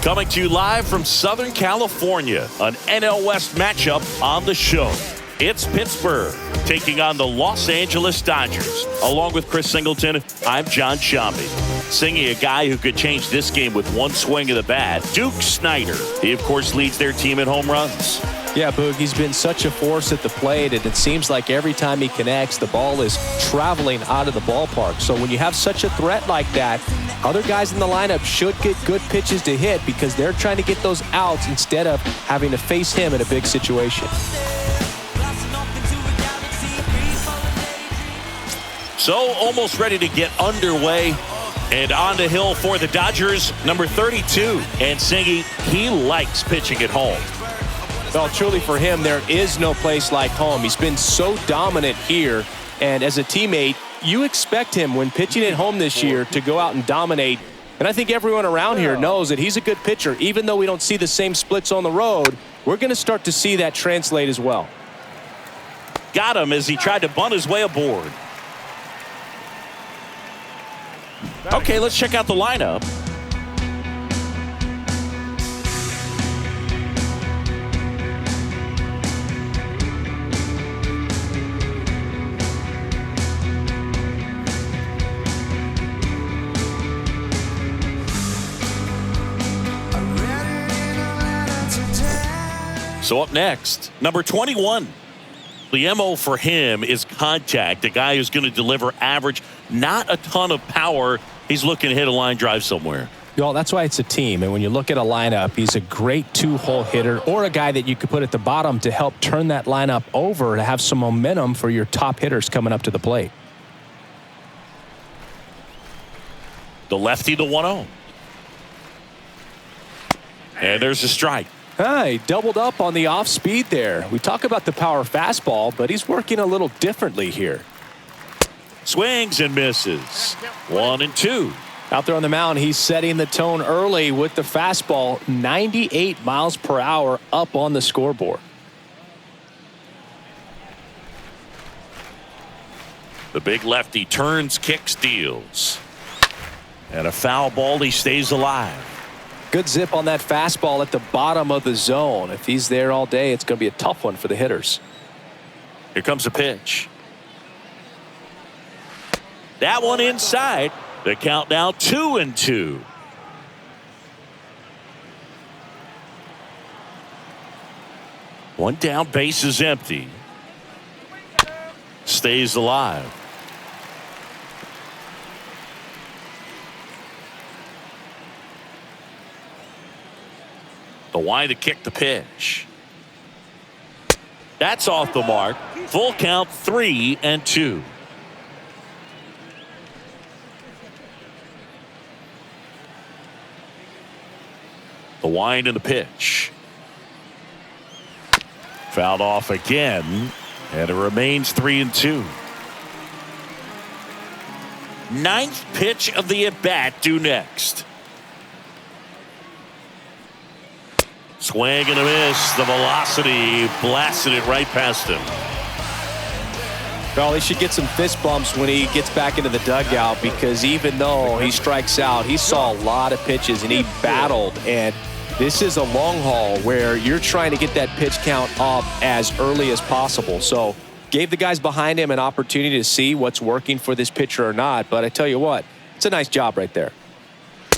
Coming to you live from Southern California, an NL West matchup on the show. It's Pittsburgh taking on the Los Angeles Dodgers. Along with Chris Singleton, I'm John Shambi. Singing a guy who could change this game with one swing of the bat, Duke Snider. He, of course, leads their team in home runs. Yeah, Boog, he's been such a force at the plate, and it seems like every time he connects, the ball is traveling out of the ballpark. So when you have such a threat like that, other guys in the lineup should get good pitches to hit because they're trying to get those outs instead of having to face him in a big situation. So almost ready to get underway. And on the hill for the Dodgers, number 32. And Singy, he likes pitching at home. Well, truly for him, there is no place like home. He's been so dominant here. And as a teammate, you expect him when pitching at home this year to go out and dominate. And I think everyone around here knows that he's a good pitcher. Even though we don't see the same splits on the road, we're going to start to see that translate as well. Got him as he tried to bunt his way aboard. Okay, let's check out the lineup. So up next, number 21. The MO for him is contact, a guy who's going to deliver average, not a ton of power. He's looking to hit a line drive somewhere. Well, that's why it's a team. And when you look at a lineup, he's a great two-hole hitter or a guy that you could put at the bottom to help turn that lineup over to have some momentum for your top hitters coming up to the plate. The lefty, the 1-0. And there's a strike. He doubled up on the off speed there. We talk about the power fastball, but he's working a little differently here. Swings and misses. 1-2. Out there on the mound, he's setting the tone early with the fastball. 98 miles per hour up on the scoreboard. The big lefty turns, kicks, deals. And a foul ball, he stays alive. Good zip on that fastball at the bottom of the zone. If he's there all day, it's going to be a tough one for the hitters. Here comes a pitch. That one inside. The count now 2-2. One down, base is empty. Stays alive. The wind to kick the pitch. That's off the mark. Full count, 3-2. The wind and the pitch. Fouled off again, and it remains 3-2. Ninth pitch of the at-bat due next. Swing and a miss. The velocity blasted it right past him. Well, he should get some fist bumps when he gets back into the dugout, because even though he strikes out, he saw a lot of pitches and he battled. And this is a long haul where you're trying to get that pitch count up as early as possible. So gave the guys behind him an opportunity to see what's working for this pitcher or not. But I tell you what, it's a nice job right there.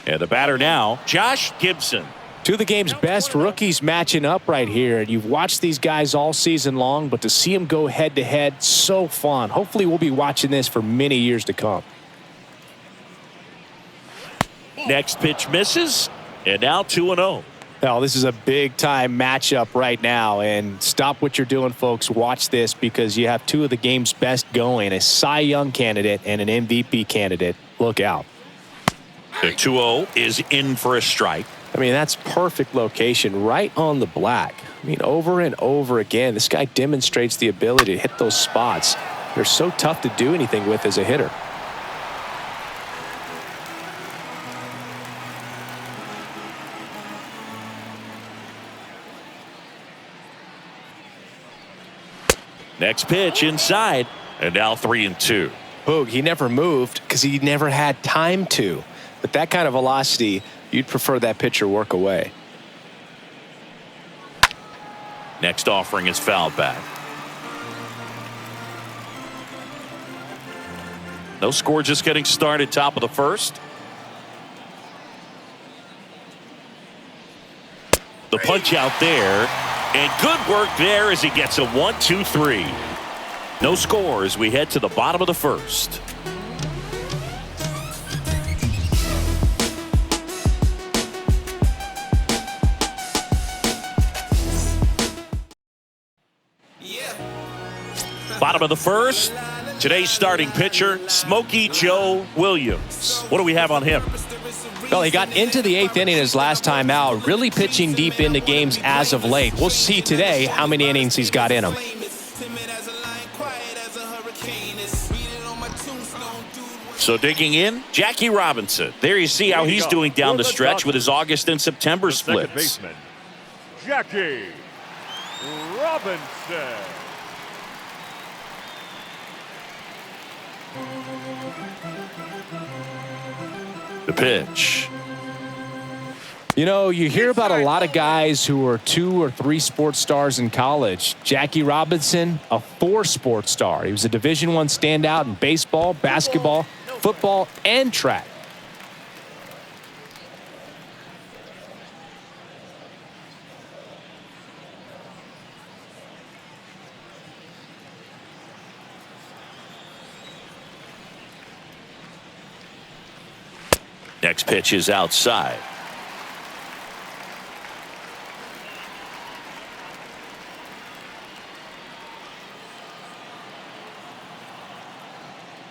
And the batter now, Josh Gibson. Two of the game's best rookies matching up right here. And you've watched these guys all season long, but to see them go head-to-head, so fun. Hopefully we'll be watching this for many years to come. Next pitch misses, and now 2-0. Now, this is a big-time matchup right now. And stop what you're doing, folks. Watch this, because you have two of the game's best going, a Cy Young candidate and an MVP candidate. Look out. The 2-0 is in for a strike. I mean, that's perfect location right on the black. I mean, over and over again, this guy demonstrates the ability to hit those spots. They're so tough to do anything with as a hitter. Next pitch inside, and now 3-2. Boog, he never moved because he never had time to. But that kind of velocity, you'd prefer that pitcher work away. Next offering is fouled back. No score, just getting started, top of the first. The punch out there, and good work there as he gets a 1-2-3. No score as we head to the bottom of the first. Bottom of the first. Today's starting pitcher, Smokey Joe Williams. What do we have on him? Well, he got into the 8th inning his last time out, really pitching deep into games as of late. We'll see today how many innings he's got in him. So digging in, Jackie Robinson. There you see how he's doing down the stretch with his August and September splits. Jackie Robinson. The pitch. You know, you hear about a lot of guys who are 2 or 3 sports stars in college. Jackie Robinson, a 4 sports star. He was a Division I standout in baseball, basketball, football, and track. Next pitch is outside.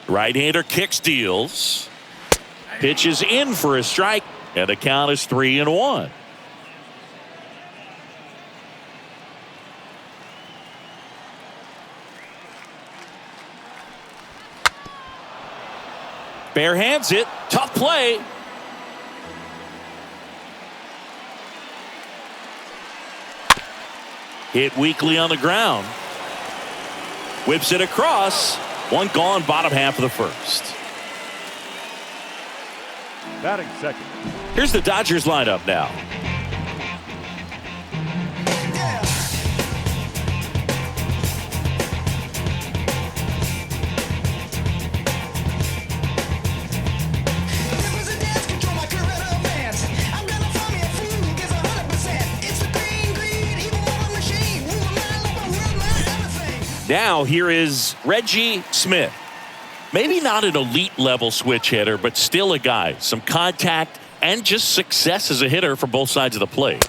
Right-hander kicks, deals. Pitch is in for a strike, and the count is 3-1. Bare hands it. Tough play. Hit weakly on the ground. Whips it across. One gone, bottom half of the first. Batting second. Here's the Dodgers lineup now. Now here is Reggie Smith. Maybe not an elite level switch hitter, but still a guy. Some contact and just success as a hitter from both sides of the plate.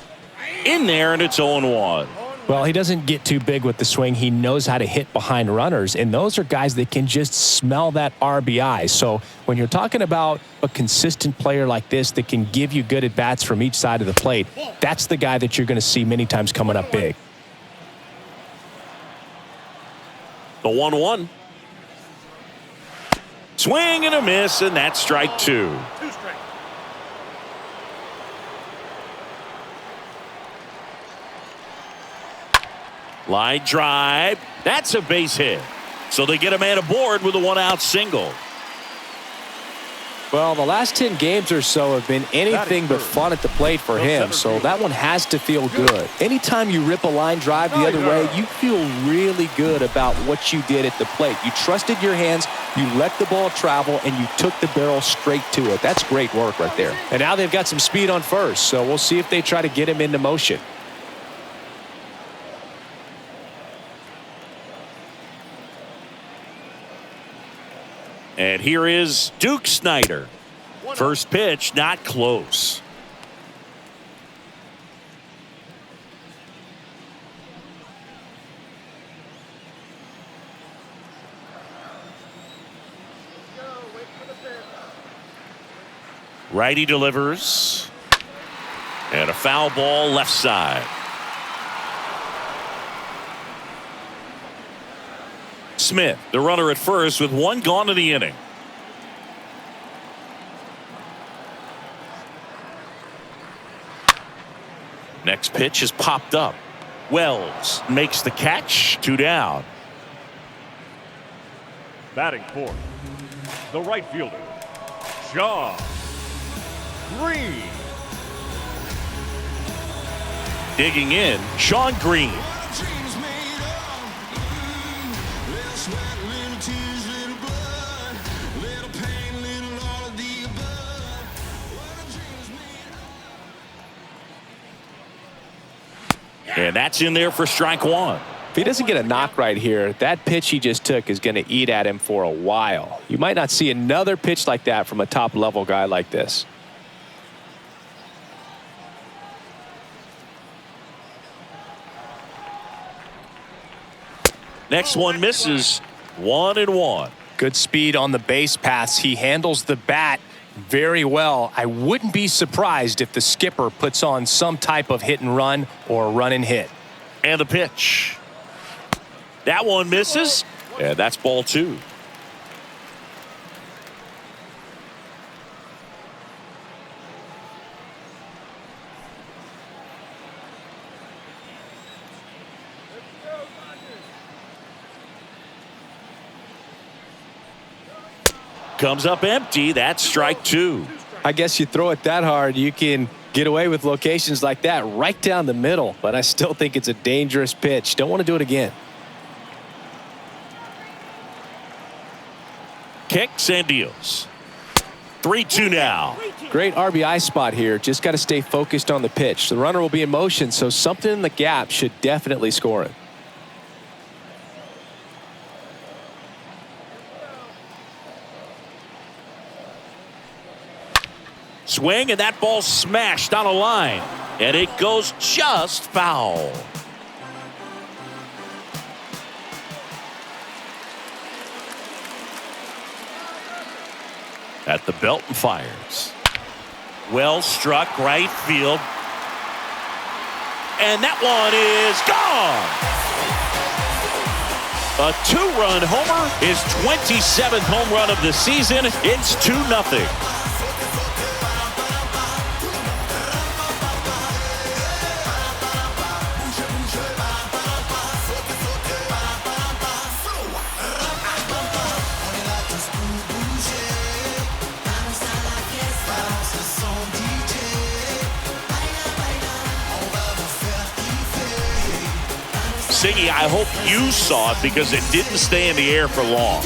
In there, and it's 0-1. Well, he doesn't get too big with the swing. He knows how to hit behind runners, and those are guys that can just smell that RBI. So when you're talking about a consistent player like this that can give you good at-bats from each side of the plate, that's the guy that you're going to see many times coming up big. The 1-1. Swing and a miss, and that's strike 2. Line drive. That's a base hit. So they get a man aboard with a 1-out single. Well, the last 10 games or so have been anything but fun at the plate for him, so that one has to feel good. Anytime you rip a line drive the other way, you feel really good about what you did at the plate. You trusted your hands, you let the ball travel, and you took the barrel straight to it. That's great work right there. And now they've got some speed on first, so we'll see if they try to get him into motion. And here is Duke Snyder. First pitch, not close. Righty delivers. And a foul ball left side. Smith, the runner at first with one gone in the inning. Next pitch is popped up. Wells makes the catch. 2 down. Batting fourth, the right fielder, John Green. Digging in, Sean Green. And that's in there for strike one. If he doesn't get a knock right here, that pitch he just took is going to eat at him for a while. You might not see another pitch like that from a top-level guy like this. Next one misses. 1-1. Good speed on the base paths. He handles the bat very well. I wouldn't be surprised if the skipper puts on some type of hit and run or run and hit. And the pitch. That one misses. And that's ball two. Comes up empty. That's strike two. I guess you throw it that hard, you can get away with locations like that right down the middle. But I still think it's a dangerous pitch. Don't want to do it again. Kicks and deals. 3-2 now. Great RBI spot here. Just got to stay focused on the pitch. The runner will be in motion, so something in the gap should definitely score it. Swing, and that ball smashed on a line. And it goes just foul. At the belt and fires. Well struck right field. And that one is gone. A two-run homer, his 27th home run of the season. It's 2-0. Siggy, I hope you saw it because it didn't stay in the air for long.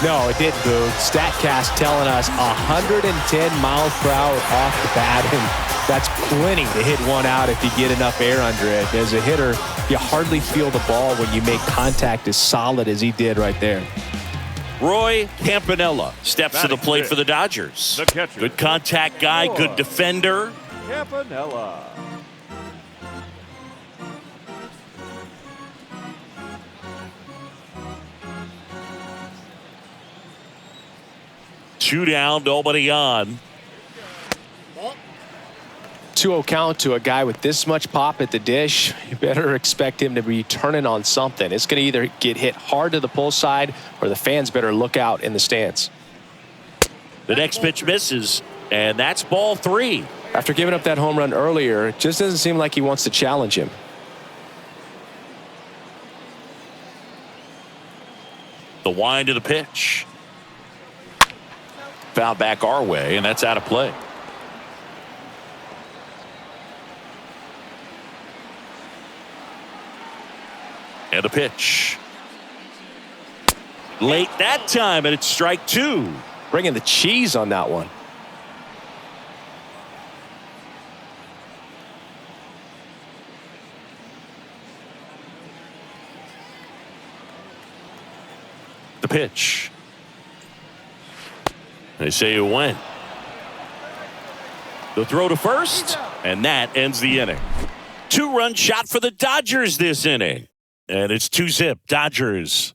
No, it didn't, Boo. StatCast telling us 110 miles per hour off the bat, and that's plenty to hit one out if you get enough air under it. As a hitter, you hardly feel the ball when you make contact as solid as he did right there. Roy Campanella steps to the plate for the Dodgers. The catcher. Good contact guy, good defender. Campanella. Two down, nobody on. 2-0 count to a guy with this much pop at the dish. You better expect him to be turning on something. It's going to either get hit hard to the pull side or the fans better look out in the stands. The next pitch misses, and that's ball three. After giving up that home run earlier, it just doesn't seem like he wants to challenge him. The wind of the pitch. Foul back our way, and that's out of play. And the pitch. Late that time, and it's strike two. Bringing the cheese on that one. The pitch. They say it went. The throw to first, and that ends the inning. Two-run shot for the Dodgers this inning. And it's 2-0 Dodgers.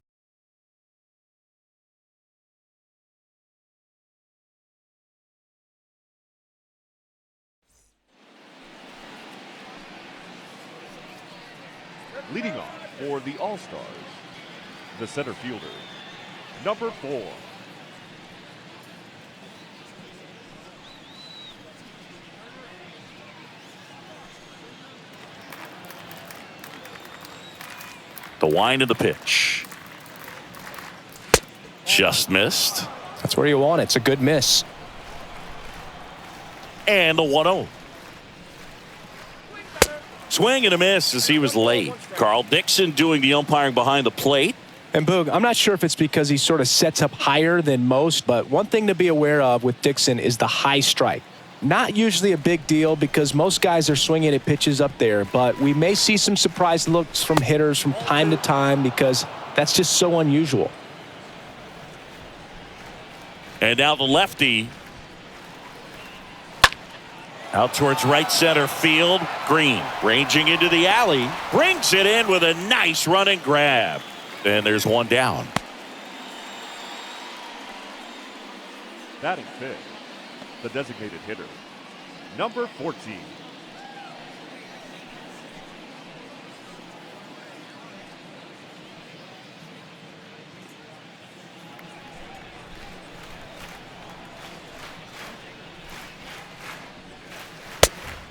Leading off for the All-Stars, the center fielder, number 4. The wind of the pitch. Just missed. That's where you want it. It's a good miss. And the 1-0. Swing and a miss as he was late. Carl Dixon doing the umpiring behind the plate. And Boog, I'm not sure if it's because he sort of sets up higher than most, but one thing to be aware of with Dixon is the high strike. Not usually a big deal because most guys are swinging at pitches up there, but we may see some surprise looks from hitters from time to time because that's just so unusual. And now the lefty. Out towards right center field. Green ranging into the alley. Brings it in with a nice run and grab. And there's one down. Batting fifth, the designated hitter, number 14.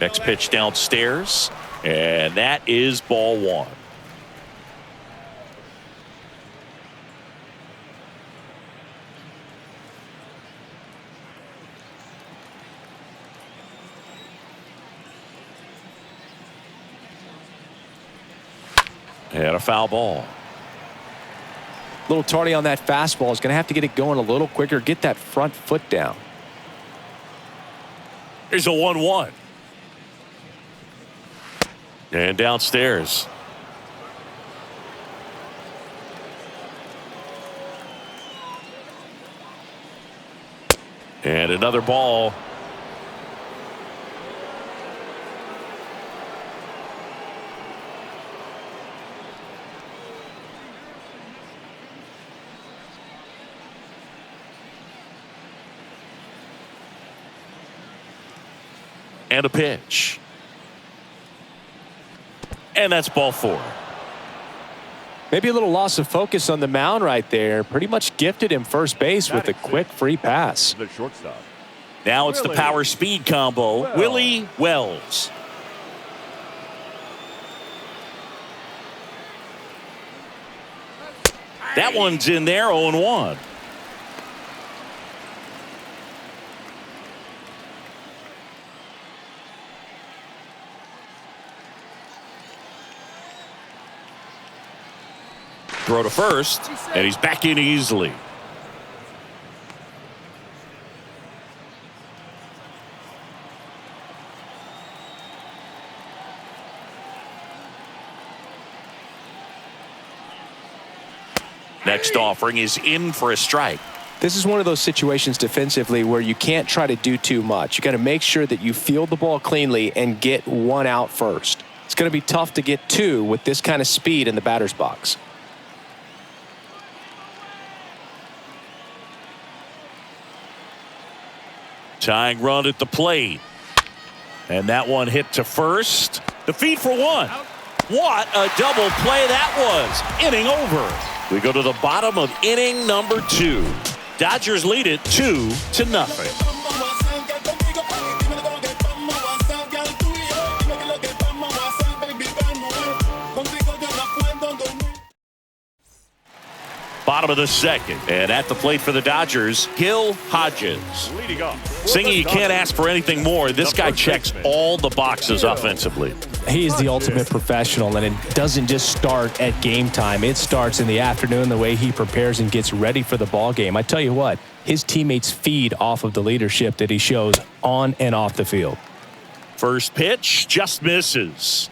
Next pitch downstairs. And that is ball one. And a foul ball. A little tardy on that fastball. Is going to have to get it going a little quicker. Get that front foot down. Here's a 1-1. And downstairs. And another ball. And a pitch. And that's ball four. Maybe a little loss of focus on the mound right there. Pretty much gifted him first base with a quick free pass. The shortstop. Now it's the power speed combo. Willie Wells. That one's in there, 0-1. Throw to first, and he's back in easily. Next offering is in for a strike. This is one of those situations defensively where you can't try to do too much. You got to make sure that you field the ball cleanly and get one out first. It's going to be tough to get two with this kind of speed in the batter's box. Tying run at the plate. And that one hit to first. The feed for one. What a double play that was. Inning over. We go to the bottom of inning number 2. Dodgers lead it 2-0. Bottom of the second. And at the plate for the Dodgers, Gil Hodges. Leading up. Singing, you can't ask for anything more. This guy checks all the boxes offensively. He is the ultimate professional, and it doesn't just start at game time. It starts in the afternoon, the way he prepares and gets ready for the ball game. I tell you what, his teammates feed off of the leadership that he shows on and off the field. First pitch just misses.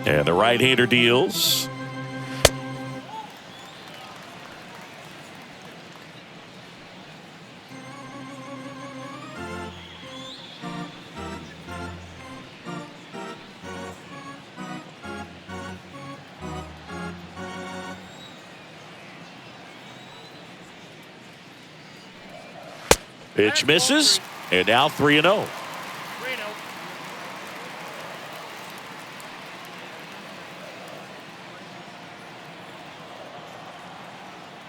And the right-hander deals. Pitch misses, and now 3-0.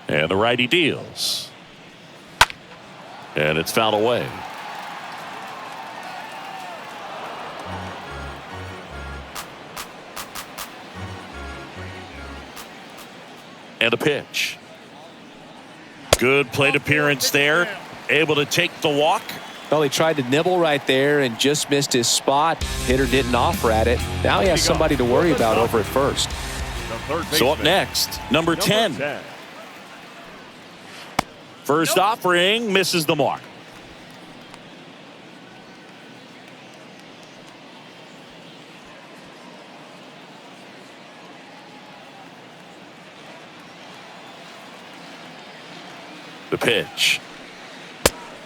And the righty deals. And it's fouled away. And a pitch. Good plate appearance there. Able to take the walk. Well, he tried to nibble right there and just missed his spot. Hitter didn't offer at it. Now he has somebody to worry about over at first. So up next, number 10. First offering misses the mark. The pitch.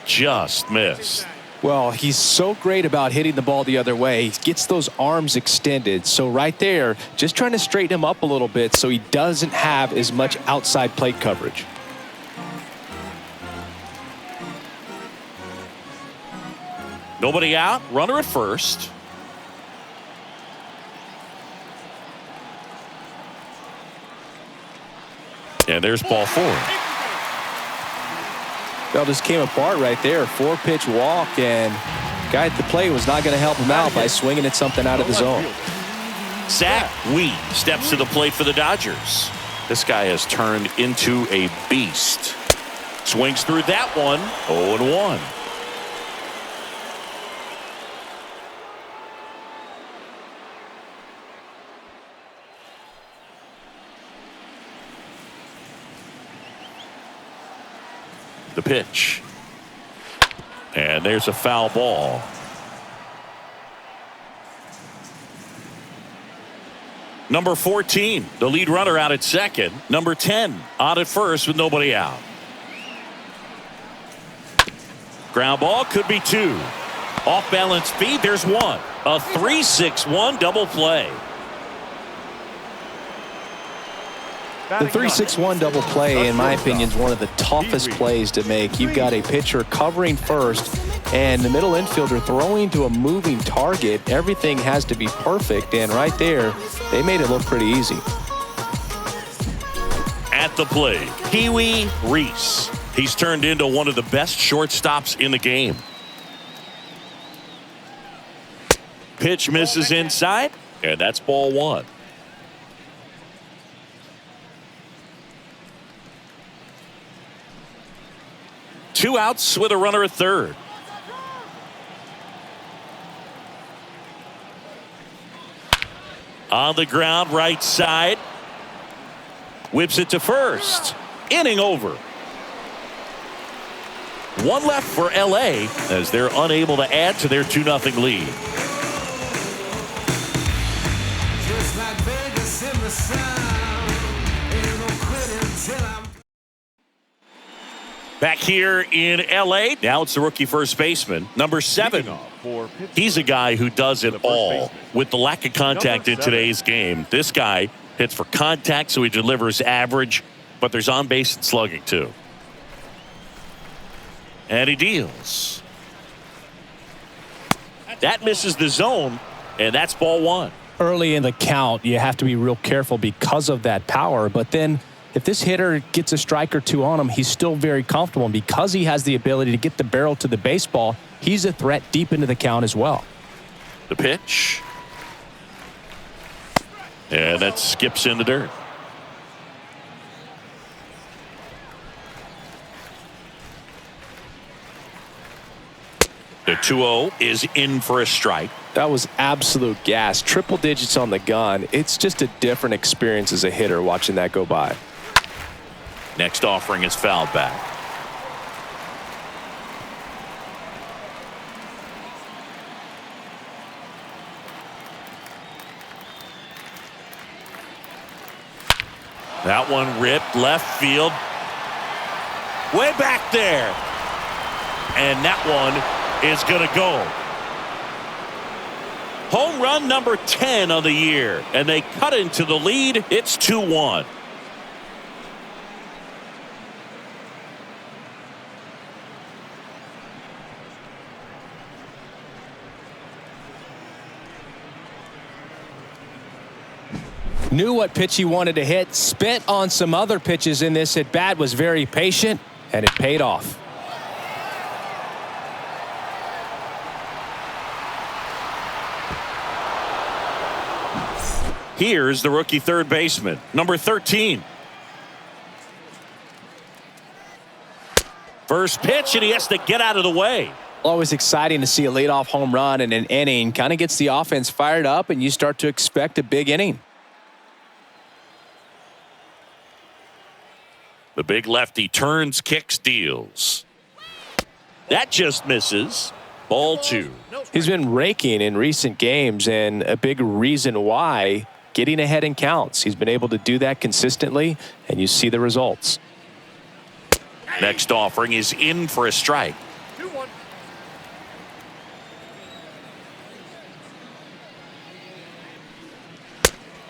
Just missed. Well, he's so great about hitting the ball the other way. He gets those arms extended. So right there, just trying to straighten him up a little bit so he doesn't have as much outside plate coverage. Nobody out. Runner at first. And there's ball 4. Well, just came apart right there. 4-pitch walk, and guy at the plate was not going to help him out by swinging at something out of the zone. Zach Wheat steps to the plate for the Dodgers. This guy has turned into a beast. Swings through that one. 0-1. The pitch. And there's a foul ball. Number 14, the lead runner out at second. Number 10, out at first with nobody out. Ground ball could be 2. Off balance speed, there's 1. A 3-6-1 double play. The 3-6-1 double play, in my opinion, is one of the toughest plays to make. You've got a pitcher covering first and the middle infielder throwing to a moving target. Everything has to be perfect, and right there, they made it look pretty easy. At the plate, Pee-wee Reese. He's turned into one of the best shortstops in the game. Pitch misses inside, and that's ball 1. Two outs with a runner at third. On the ground, right side. Whips it to first. Inning over. 1 left for LA as they're unable to add to their 2-0 lead. Just like Vegas in the sun, ain't no quitting till I'm Back here in LA, now it's the rookie first baseman, number 7. He's a guy who does it all. With the lack of contact in today's game, this guy hits for contact, so he delivers average, but there's on base and slugging too. And he deals. That misses the zone, and that's ball 1. Early in the count, you have to be real careful because of that power, but then if this hitter gets a strike or 2 on him, he's still very comfortable. And because he has the ability to get the barrel to the baseball, he's a threat deep into the count as well. The pitch. And that skips in the dirt. The 2-0 is in for a strike. That was absolute gas. Triple digits on the gun. It's just a different experience as a hitter watching that go by. Next offering is fouled back. That one ripped left field. Way back there. And that one is going to go. Home run number 10 of the year. And they cut into the lead. It's 2-1. Knew what pitch he wanted to hit, spit on some other pitches in this at bat, was very patient, and it paid off. Here's the rookie third baseman, number 13. First pitch, and he has to get out of the way. Always exciting to see a leadoff home run in an inning. Kind of gets the offense fired up, and you start to expect a big inning. The big lefty turns, kicks, deals. That just misses. Ball 2. He's been raking in recent games, and a big reason why, getting ahead in counts. He's been able to do that consistently, and you see the results. Next offering is in for a strike. 2-1.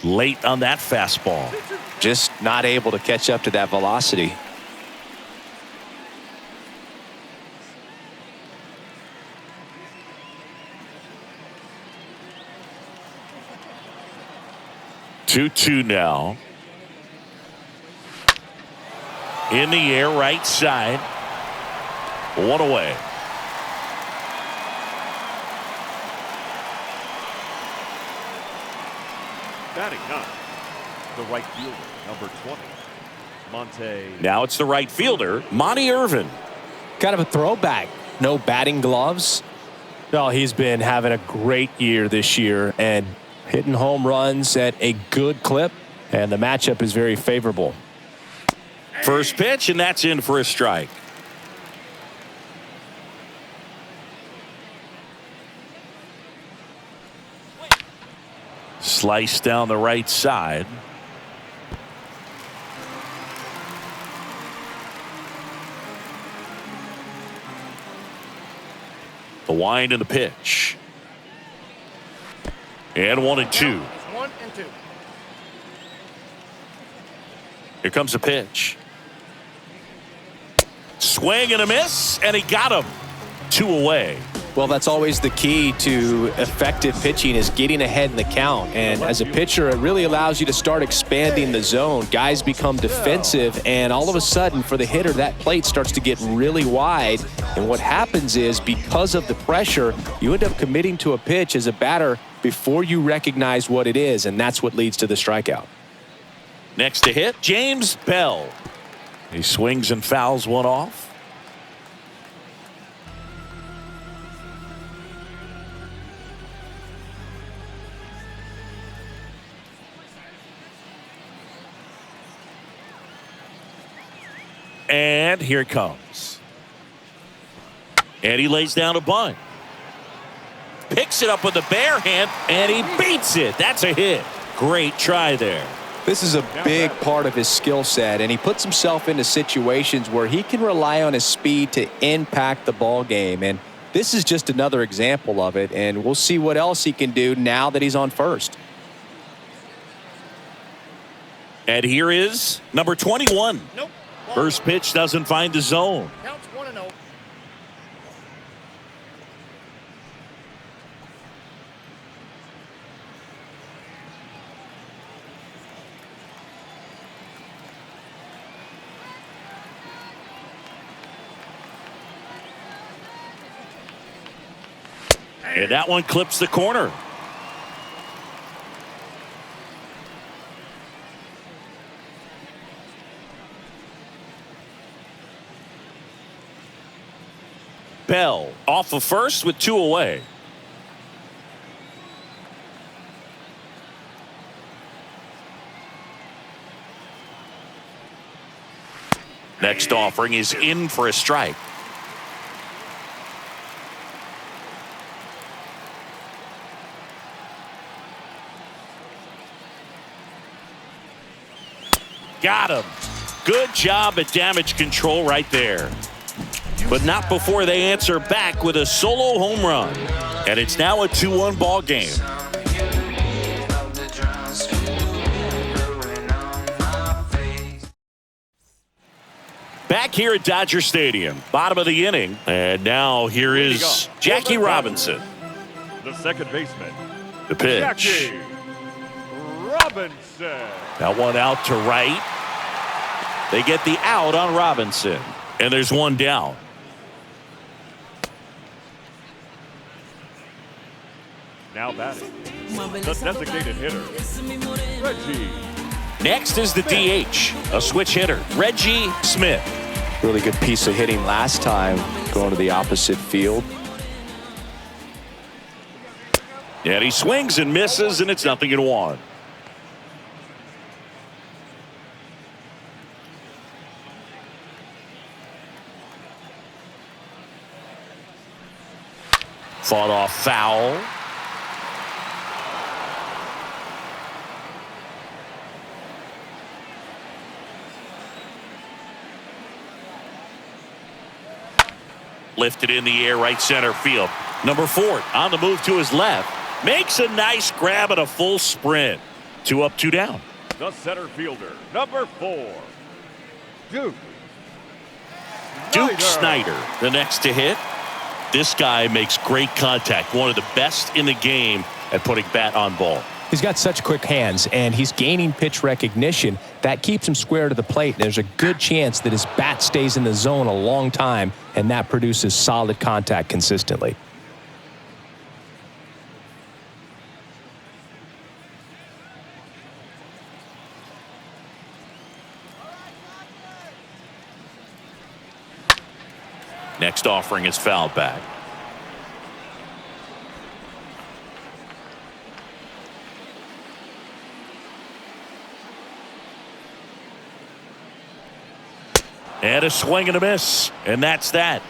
Late on that fastball. Just not able to catch up to that velocity. Two now. In the air, right side. 1 away. Batting ninth, the right fielder, number 20, Monte. Now it's the right fielder, Monty Irvin. Kind of a throwback. No batting gloves. Well, he's been having a great year this year and hitting home runs at a good clip, and the matchup is very favorable. First pitch, and that's in for a strike. Slice down the right side. The wind and the pitch. And 1-2. 1-2. Here comes a pitch. Swing and a miss, and he got him. 2 away. Well, that's always the key to effective pitching, is getting ahead in the count. And as a pitcher, it really allows you to start expanding the zone. Guys become defensive, and all of a sudden, for the hitter, that plate starts to get really wide. And what happens is, because of the pressure, you end up committing to a pitch as a batter before you recognize what it is, and that's what leads to the strikeout. Next to hit, James Bell. He swings and fouls one off. And here it comes. And he lays down a bunt. Picks it up with the bare hand, and he beats it. That's a hit. Great try there. This is a big part of his skill set, and he puts himself into situations where he can rely on his speed to impact the ball game. And this is just another example of it, and we'll see what else he can do now that he's on first. And here is number 21. Nope. First pitch doesn't find the zone. Counts 1-0. And that one clips the corner. Bell off of first with 2 away. Next offering is in for a strike. Got him. Good job at damage control right there. But not before they answer back with a solo home run. And it's now a 2-1 ball game. Back here at Dodger Stadium, bottom of the inning. And now here is Jackie Robinson. The second baseman, The pitch. Jackie Robinson. That one out to right. They get the out on Robinson. And there's one down. Now batting, the designated hitter, Reggie. Next is the DH, a switch hitter, Reggie Smith. Really good piece of hitting last time, going to the opposite field. And he swings and misses, and it's 0-1. Fought off foul. Lifted in the air, right center field. Number 4 on the move to his left. Makes a nice grab at a full sprint. 2 up, 2 down. The center fielder, number 4, Duke Snyder, the next to hit. This guy makes great contact. One of the best in the game at putting bat on ball. He's got such quick hands, and he's gaining pitch recognition. That keeps him square to the plate. There's a good chance that his bat stays in the zone a long time, and that produces solid contact consistently. Next offering is fouled back. And a swing and a miss. And that's that.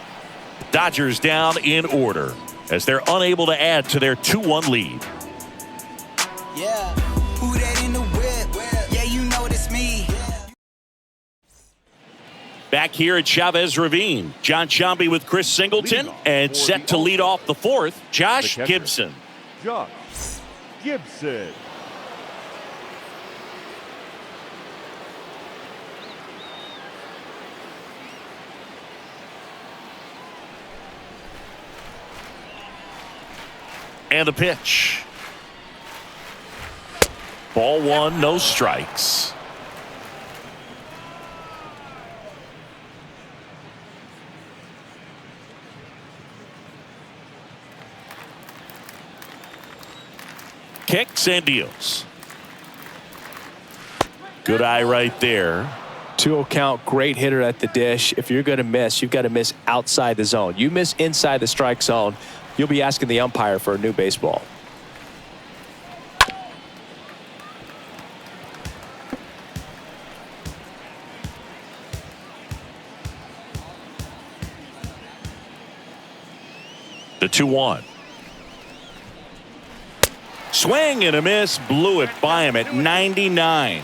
Dodgers down in order as they're unable to add to their 2-1 lead. Yeah, who that in the whip? Yeah, you know it's me. Back here at Chavez Ravine, John Sciambi with Chris Singleton, and set to lead off the 4th, Josh Gibson. Josh Gibson. And the pitch. Ball 1, no strikes. Kicks and deals. Good eye right there. 2-0 count, great hitter at the dish. If you're going to miss, you've got to miss outside the zone. You miss inside the strike zone, you'll be asking the umpire for a new baseball. The 2-1. Swing and a miss, blew it by him at 99.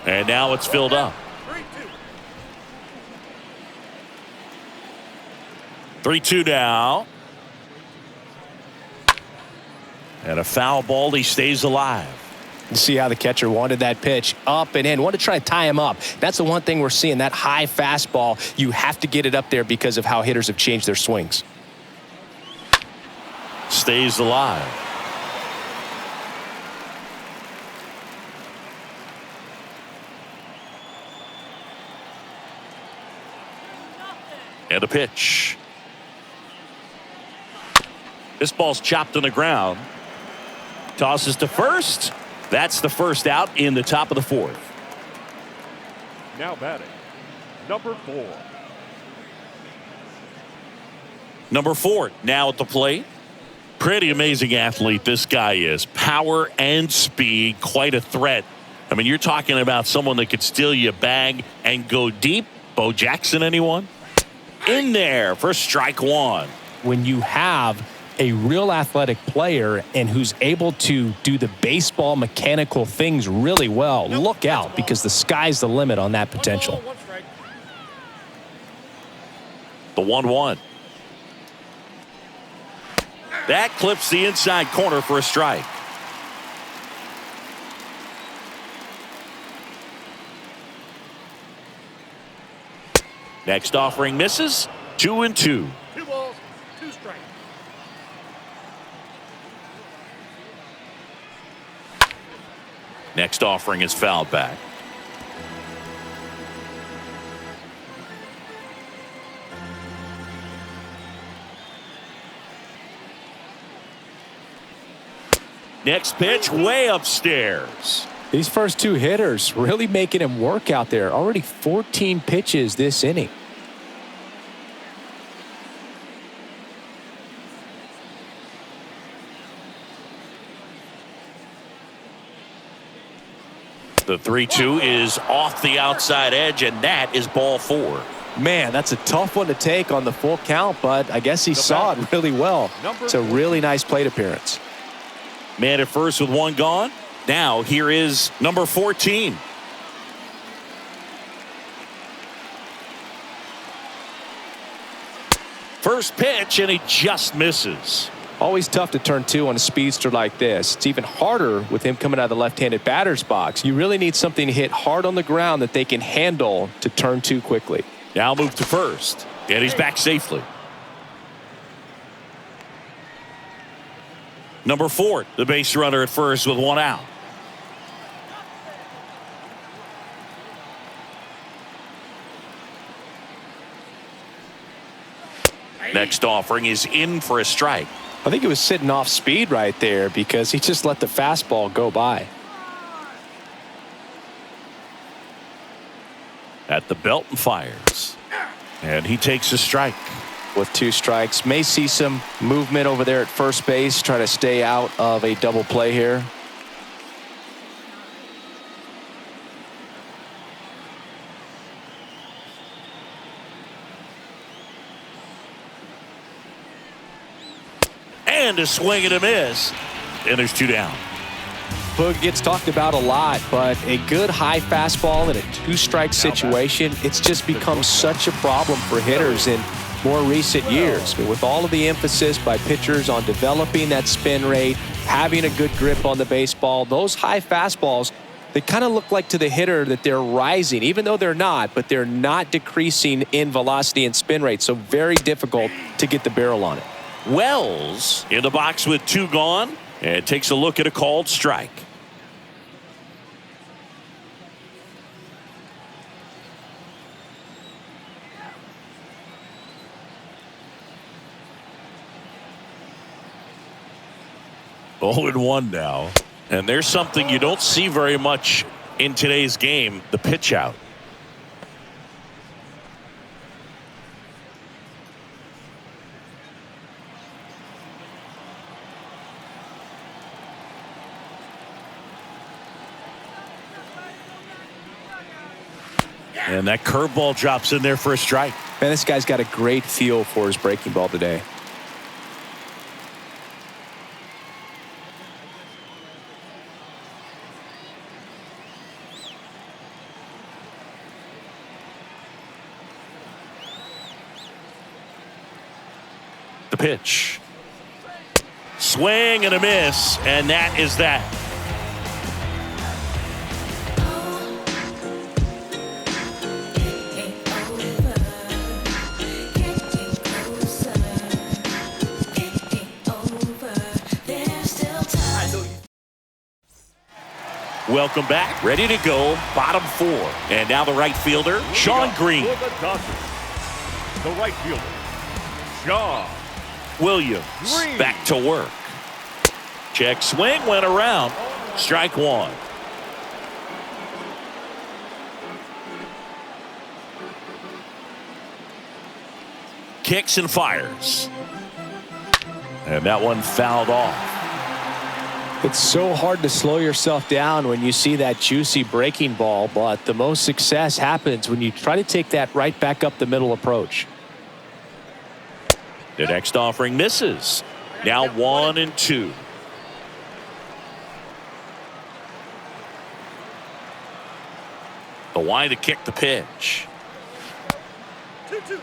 And now it's filled up. 3-2 now. And a foul ball, he stays alive. See how the catcher wanted that pitch up and in. Wanted to try to tie him up. That's the one thing we're seeing, that high fastball. You have to get it up there because of how hitters have changed their swings. Stays alive. And a pitch. This ball's chopped on the ground. Tosses to first. That's the first out in the top of the 4th. Now batting, number 4. Number 4 now at the plate. Pretty amazing athlete this guy is. Power and speed, quite a threat. I mean, you're talking about someone that could steal you a bag and go deep. Bo Jackson, anyone? In there for strike 1. When you have a real athletic player and who's able to do the baseball mechanical things really well, look out, because the sky's the limit on that potential. The 1-1. That clips the inside corner for a strike. Next offering misses. 2-2. 2 balls, 2 strikes. Next offering is fouled back. Next pitch, way upstairs. These first two hitters really making him work out there. Already 14 pitches this inning. The 3-2 is off the outside edge, and that is ball 4. Man, that's a tough one to take on the full count, but I guess he saw it really well. It's a really nice plate appearance. Man at first with one gone. Now here is number 14. First pitch, and he just misses. Always tough to turn two on a speedster like this. It's even harder with him coming out of the left-handed batter's box. You really need something to hit hard on the ground that they can handle to turn two quickly. Now move to first, and he's back safely. Number 4, the base runner at first with one out. Next offering is in for a strike. I think he was sitting off speed right there because he just let the fastball go by. At the belt and fires. And he takes a strike. With 2 strikes, may see some movement over there at first base, try to stay out of a double play here. And a swing and a miss. And there's 2 down. Boog gets talked about a lot, but a good high fastball in a 2-strike situation, it's just become such a problem for hitters in more recent years. But with all of the emphasis by pitchers on developing that spin rate, having a good grip on the baseball, those high fastballs, they kind of look like to the hitter that they're rising, even though they're not, but they're not decreasing in velocity and spin rate. So very difficult to get the barrel on it. Wells in the box with 2 gone and takes a look at a called strike. Oh, and 1 now. And there's something you don't see very much in today's game, the pitch out. And that curveball drops in there for a strike. Man, this guy's got a great feel for his breaking ball today. The pitch. Swing and a miss, and that is that. Welcome back. Ready to go. Bottom 4. And now the right fielder, Sean Green. For the Dodgers, the right fielder, Sean Williams Green. back to work. Check swing, went around. Strike 1. Kicks and fires. And that one fouled off. It's so hard to slow yourself down when you see that juicy breaking ball, but the most success happens when you try to take that right back up the middle approach. The next offering misses. Now 1 and 2. The wind to kick the pitch. 2-2.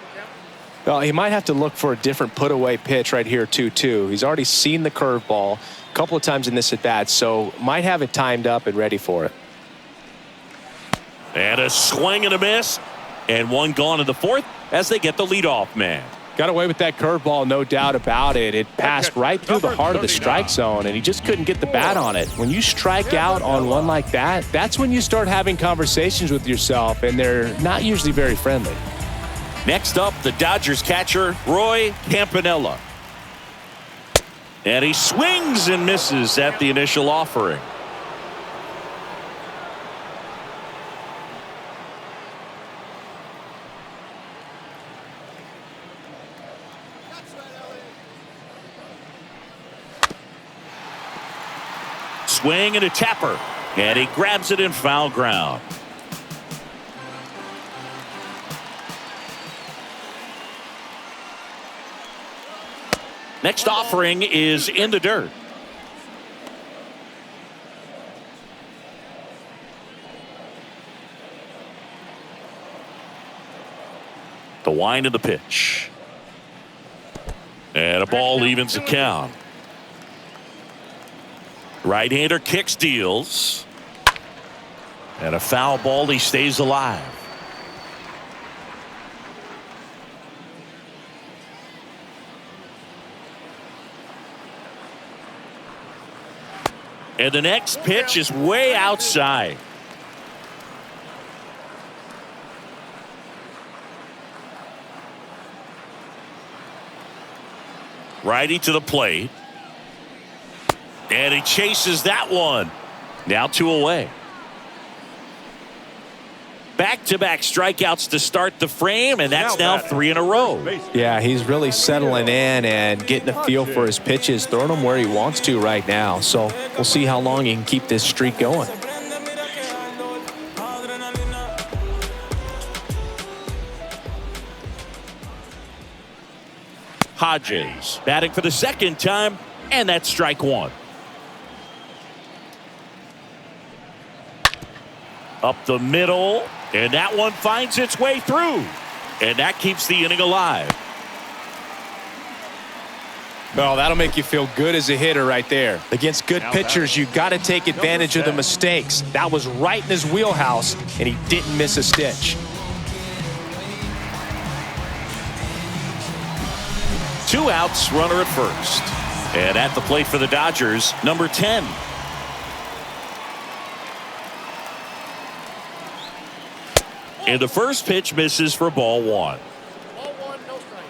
Well, he might have to look for a different put-away pitch right here, 2-2. He's already seen the curveball a couple of times in this at-bat, so might have it timed up and ready for it. And a swing and a miss. And 1 gone in the 4th as they get the leadoff man. Got away with that curveball, no doubt about it. It passed right through the heart of the strike zone, and he just couldn't get the bat on it. When you strike out on one like that, that's when you start having conversations with yourself, and they're not usually very friendly. Next up, the Dodgers catcher, Roy Campanella. And he swings and misses at the initial offering. Swing and a tapper. And he grabs it in foul ground. Next offering is in the dirt. The wind of the pitch. And a ball evens the count. Right-hander kicks, deals. And a foul ball, he stays alive. And the next pitch is way outside. Righty to the plate. And he chases that one. Now 2 away. Back-to-back strikeouts to start the frame, and that's now 3 in a row. Yeah, he's really settling in and getting a feel for his pitches, throwing them where he wants to right now. So we'll see how long he can keep this streak going. Hodges batting for the second time, and that's strike 1. Up the middle, and that one finds its way through. And that keeps the inning alive. Well, that'll make you feel good as a hitter right there. Against good pitchers, you got to take advantage of the mistakes. That was right in his wheelhouse, and he didn't miss a stitch. 2 outs, runner at first. And at the plate for the Dodgers, number 10. And the first pitch misses for ball 1. Ball 1, no strike.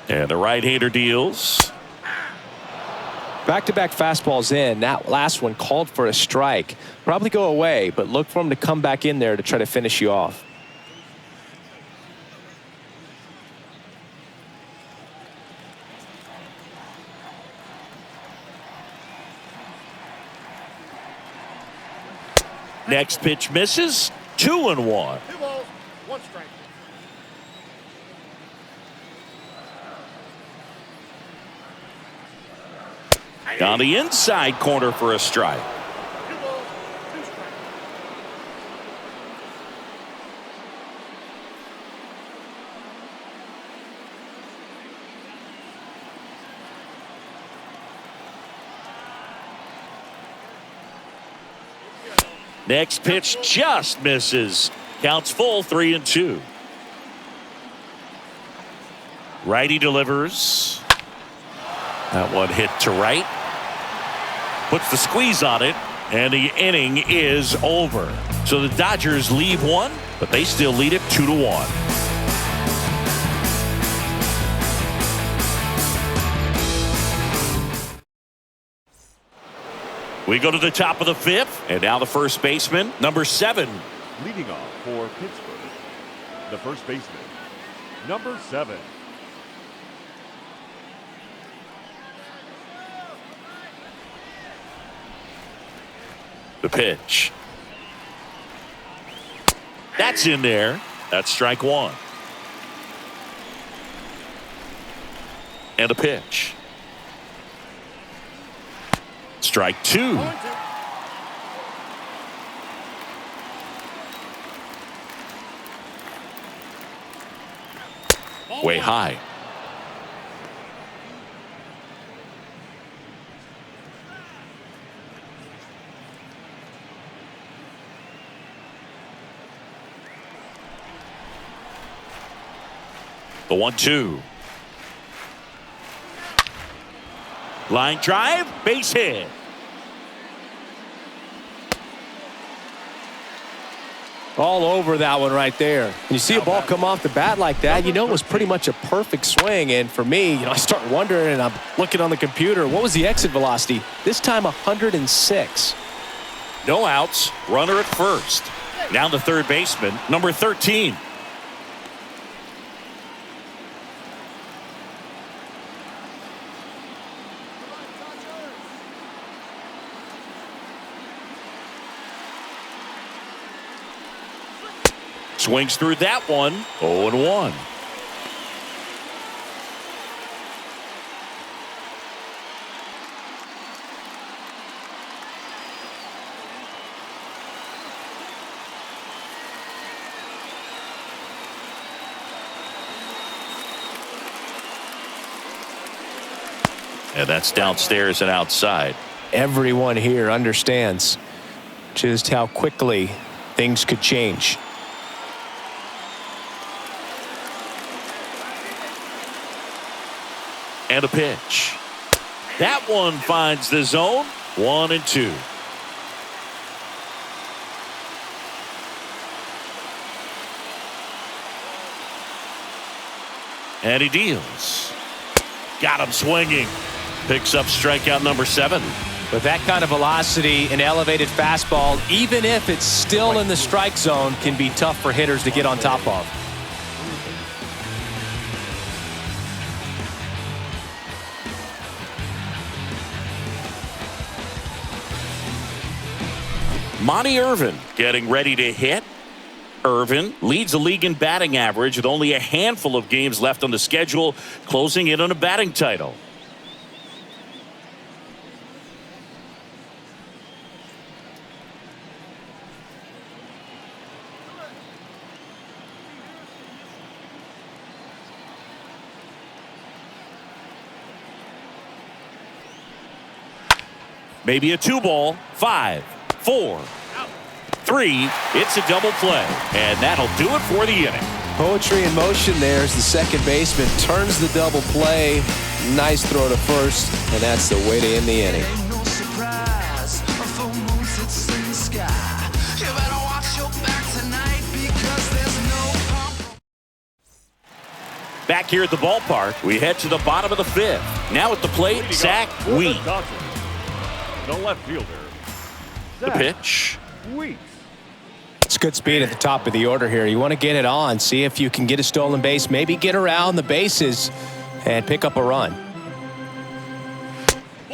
And the right-hander deals. Back-to-back fastballs in. That last one called for a strike. Probably go away, but look for him to come back in there to try to finish you off. Next pitch misses. 2-1. 2 balls, 1 strike. On the inside corner for a strike. 2 balls, 2 strikes. Next pitch just misses. Counts full, 3-2. Righty delivers. That one hit to right. Puts the squeeze on it, and the inning is over. So the Dodgers leave 1, but they still lead it 2-1. We go to the top of the 5th, and now the first baseman, number 7. Leading off for Pittsburgh, the first baseman, number 7. The pitch. That's in there. That's strike 1. And a pitch. Strike 2. Way high. The 1-2. Line drive, base hit. All over that one right there. When you see a ball come off the bat like that, you know it was pretty much a perfect swing. And for me, I start wondering, and I'm looking on the computer, what was the exit velocity? This time 106. No outs, runner at first. Now the third baseman, number 13. Swings through that one. 0-1. And that's downstairs and outside. Everyone here understands just how quickly things could change. And a pitch. That one finds the zone. 1-2. And he deals. Got him swinging. Picks up strikeout number 7. With that kind of velocity, an elevated fastball, even if it's still in the strike zone, can be tough for hitters to get on top of. Monty Irvin getting ready to hit. Irvin leads the league in batting average with only a handful of games left on the schedule, closing in on a batting title. Maybe a 2-ball. 5, 4, 3. It's a double play, and that'll do it for the inning. Poetry in motion there as the second baseman turns the double play. Nice throw to first, and that's the way to end the inning. Back here at the ballpark, we head to the bottom of the 5th. Now at the plate, Zach Wheat. The left fielder. The pitch. Wheat. It's good speed at the top of the order here. You want to get it on, see if you can get a stolen base, maybe get around the bases and pick up a run.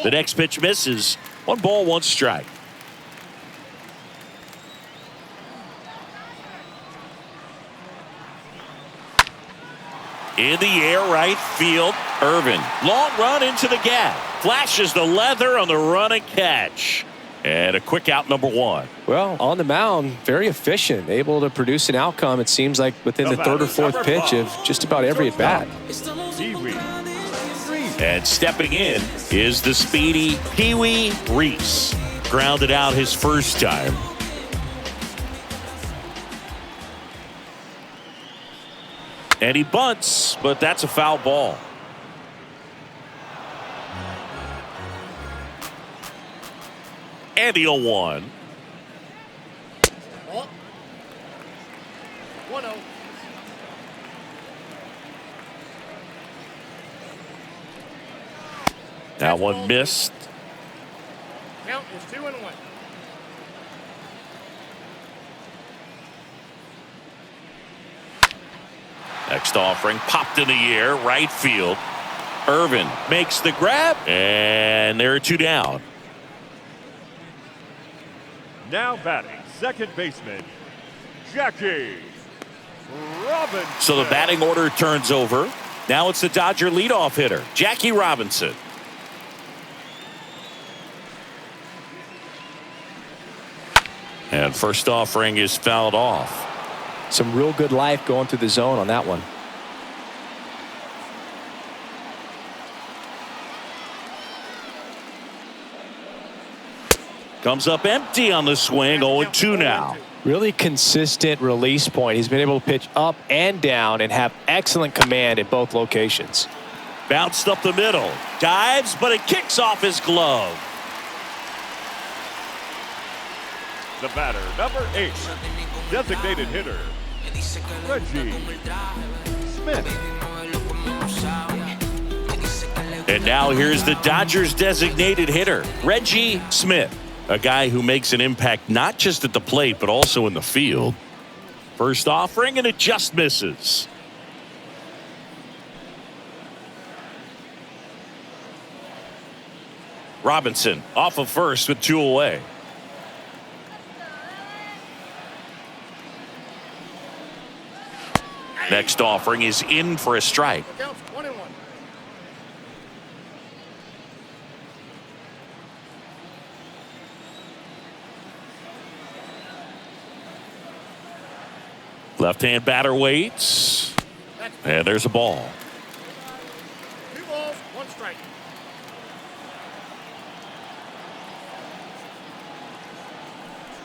The next pitch misses. 1 ball, 1 strike. In the air, right field. Irvin. Long run into the gap. Flashes the leather on the run and catch. And a quick out, number 1. Well, on the mound, very efficient, able to produce an outcome, it seems like, within the 3rd or 4th pitch of just about every at-bat. And stepping in is the speedy Pee-wee Reese. Grounded out his first time. And he bunts, but that's a foul ball. And the 0-1. 1-0. That one missed. Count is 2-1. Next offering popped in the air, right field. Irvin makes the grab, and there are 2 down. Now batting, second baseman, Jackie Robinson. So the batting order turns over. Now it's the Dodger leadoff hitter, Jackie Robinson. And first offering is fouled off. Some real good life going through the zone on that one. Comes up empty on the swing. 0-2 now. Really consistent release point. He's been able to pitch up and down and have excellent command in both locations. Bounced up the middle. Dives, but it kicks off his glove. The batter, number 8, designated hitter, Reggie Smith. And now here's the Dodgers designated hitter, Reggie Smith, a guy who makes an impact not just at the plate but also in the field. First offering, and it just misses. Robinson off of first with 2 away. Next offering is in for a strike. Counts 1-1. Left-hand batter waits. And there's a ball. 2 balls, 1 strike.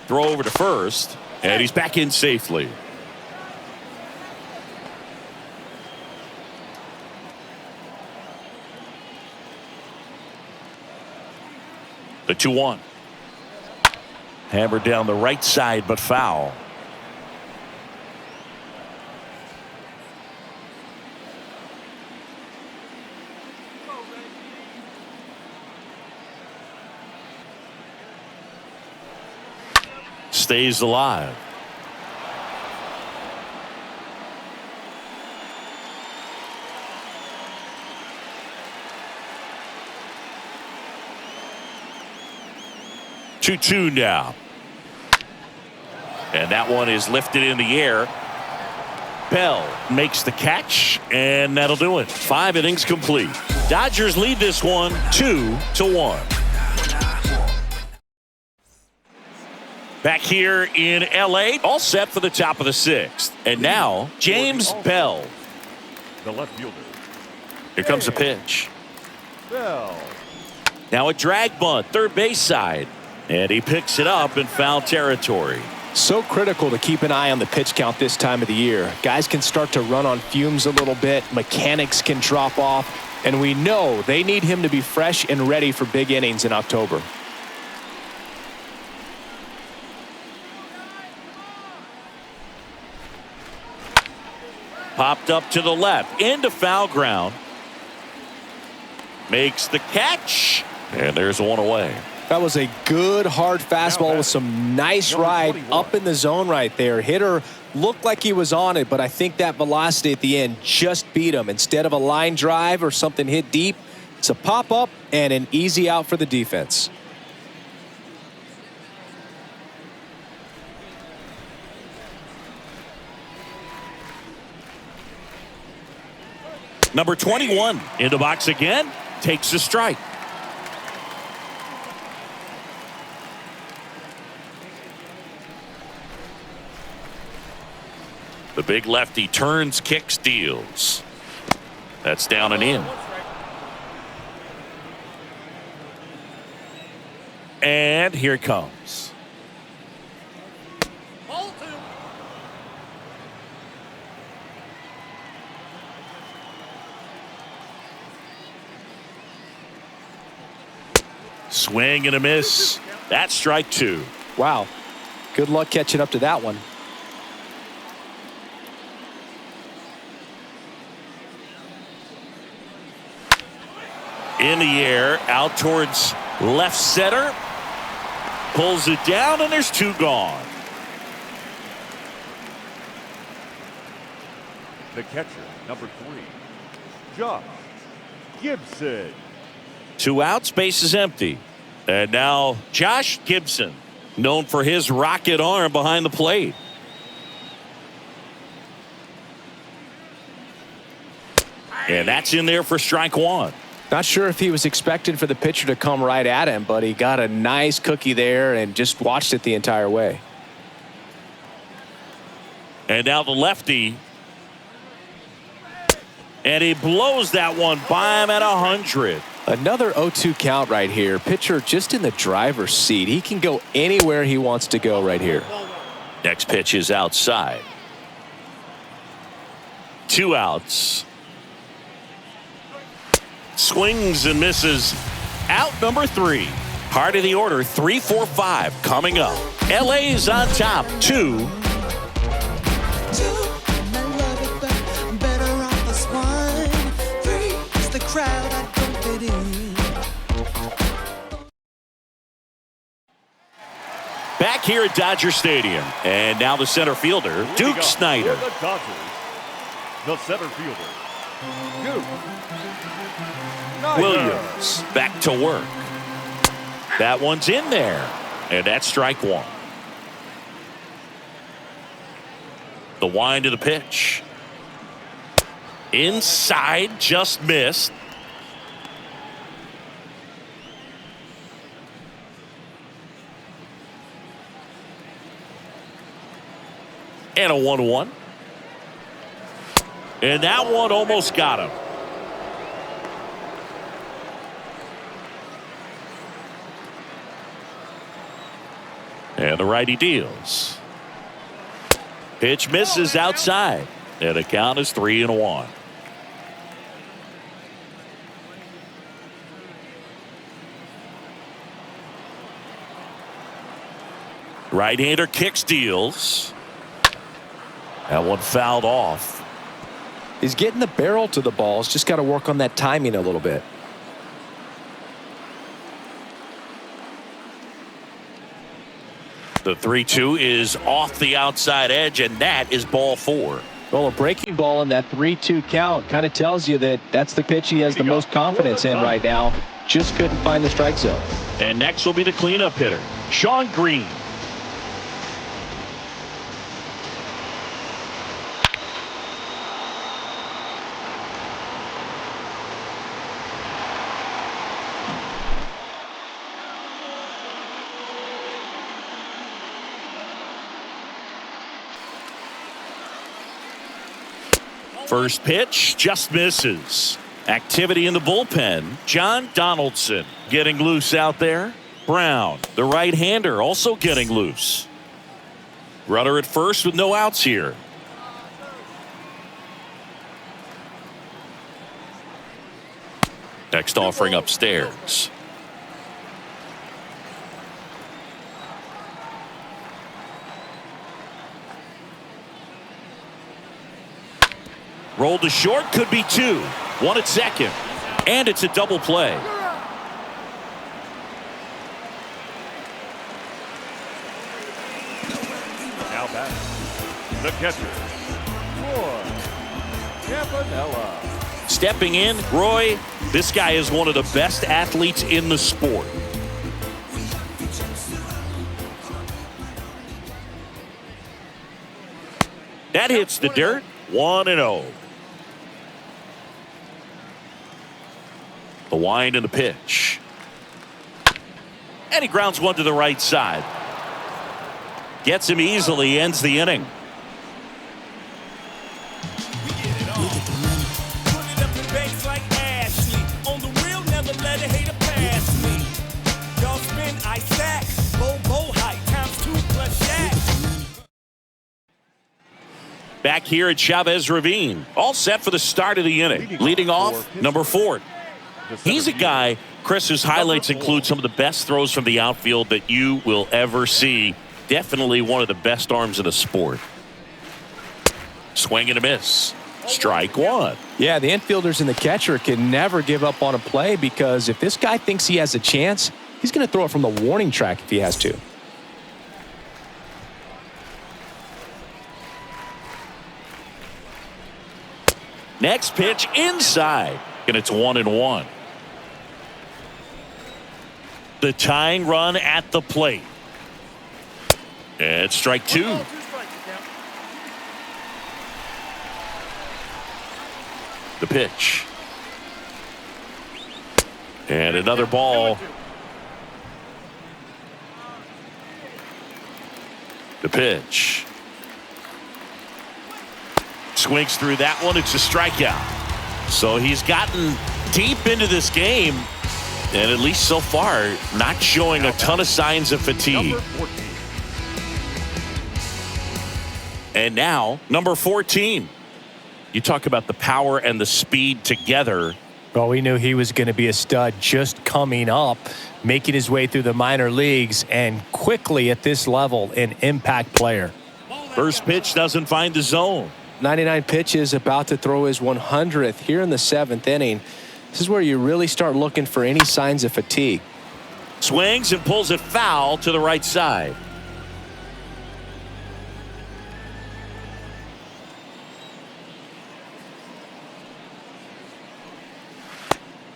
Throw over to first, and he's back in safely. The 2-1. Hammered down the right side, but foul. Stays alive. Two now. And that one is lifted in the air. Bell makes the catch, and that'll do it. 5 innings complete. Dodgers lead this one 2-1. Back here in L.A., all set for the top of the 6th. And now, James Bell. The left fielder, Here comes a pitch. Bell. Now a drag bunt, third base side. And he picks it up in foul territory. So critical to keep an eye on the pitch count this time of the year. Guys can start to run on fumes a little bit. Mechanics can drop off. And we know they need him to be fresh and ready for big innings in October. Popped up to the left, into foul ground. Makes the catch, and there's one away. That was a good hard fastball with some nice ride up in the zone right there. Hitter looked like he was on it, but I think that velocity at the end just beat him. Instead of a line drive or something hit deep, it's a pop up and an easy out for the defense. Number 21 in the box again, takes a strike. The big lefty turns, kicks, deals. That's down and in. And here it comes. Ball 2. Swing and a miss. That's strike 2. Wow. Good luck catching up to that one. In the air, out towards left center. Pulls it down, and there's 2 gone. The catcher, number 3, Josh Gibson. 2 outs, base is empty. And now Josh Gibson, known for his rocket arm behind the plate. And that's in there for strike 1. Not sure if he was expecting for the pitcher to come right at him, but he got a nice cookie there and just watched it the entire way. And now the lefty. And he blows that one by him at 100. Another 0-2 count right here. Pitcher just in the driver's seat. He can go anywhere he wants to go right here. Next pitch is outside. 2 outs. Swings and misses. Out number 3. Heart of the order, 3, 4, 5 coming up. LA's on top, 2. Back here at Dodger Stadium. And now the center fielder, Duke Snider. For the Dodgers, the center fielder, Duke Snider. Williams back to work. That one's in there. And that's strike 1. The wind of the pitch. Inside, just missed. And a 1-1. And that one almost got him. And the righty deals. Pitch misses outside. And the count is 3-1. Right-hander kicks, deals. That one fouled off. He's getting the barrel to the ball. He's just got to work on that timing a little bit. The 3-2 is off the outside edge, and that is ball 4. Well, a breaking ball in that 3-2 count kind of tells you that that's the pitch he has the most confidence in right now. Just couldn't find the strike zone. And next will be the cleanup hitter, Sean Green. First pitch just misses. Activity in the bullpen. John Donaldson getting loose out there. Brown, the right-hander, also getting loose. Runner at first with no outs here. Next offering upstairs. Rolled to short, could be 2. 1 at second. And it's a double play. Now back, the catcher, Roy Campanella. Stepping in, Roy, this guy is one of the best athletes in the sport. That hits the dirt. 1-0. The wind and the pitch. And he grounds one to the right side. Gets him easily, ends the inning. Back here at Chavez Ravine. All set for the start of the inning. Leading off, number 4. He's a guy, Chris, whose highlights include some of the best throws from the outfield that you will ever see. Definitely one of the best arms in the sport. Swing and a miss. Strike 1. Yeah, the infielders and the catcher can never give up on a play because if this guy thinks he has a chance, he's going to throw it from the warning track if he has to. Next pitch inside, and it's 1-1. The tying run at the plate. And strike 2. The pitch. And another ball. The pitch. Swings through that one. It's a strikeout. So he's gotten deep into this game, and at least so far, not showing a ton of signs of fatigue. And now, number 14. You talk about the power and the speed together. Well, we knew he was going to be a stud just coming up, making his way through the minor leagues, and quickly at this level, an impact player. First pitch doesn't find the zone. 99 pitches, about to throw his 100th here in the 7th inning. This is where you really start looking for any signs of fatigue. Swings and pulls it foul to the right side.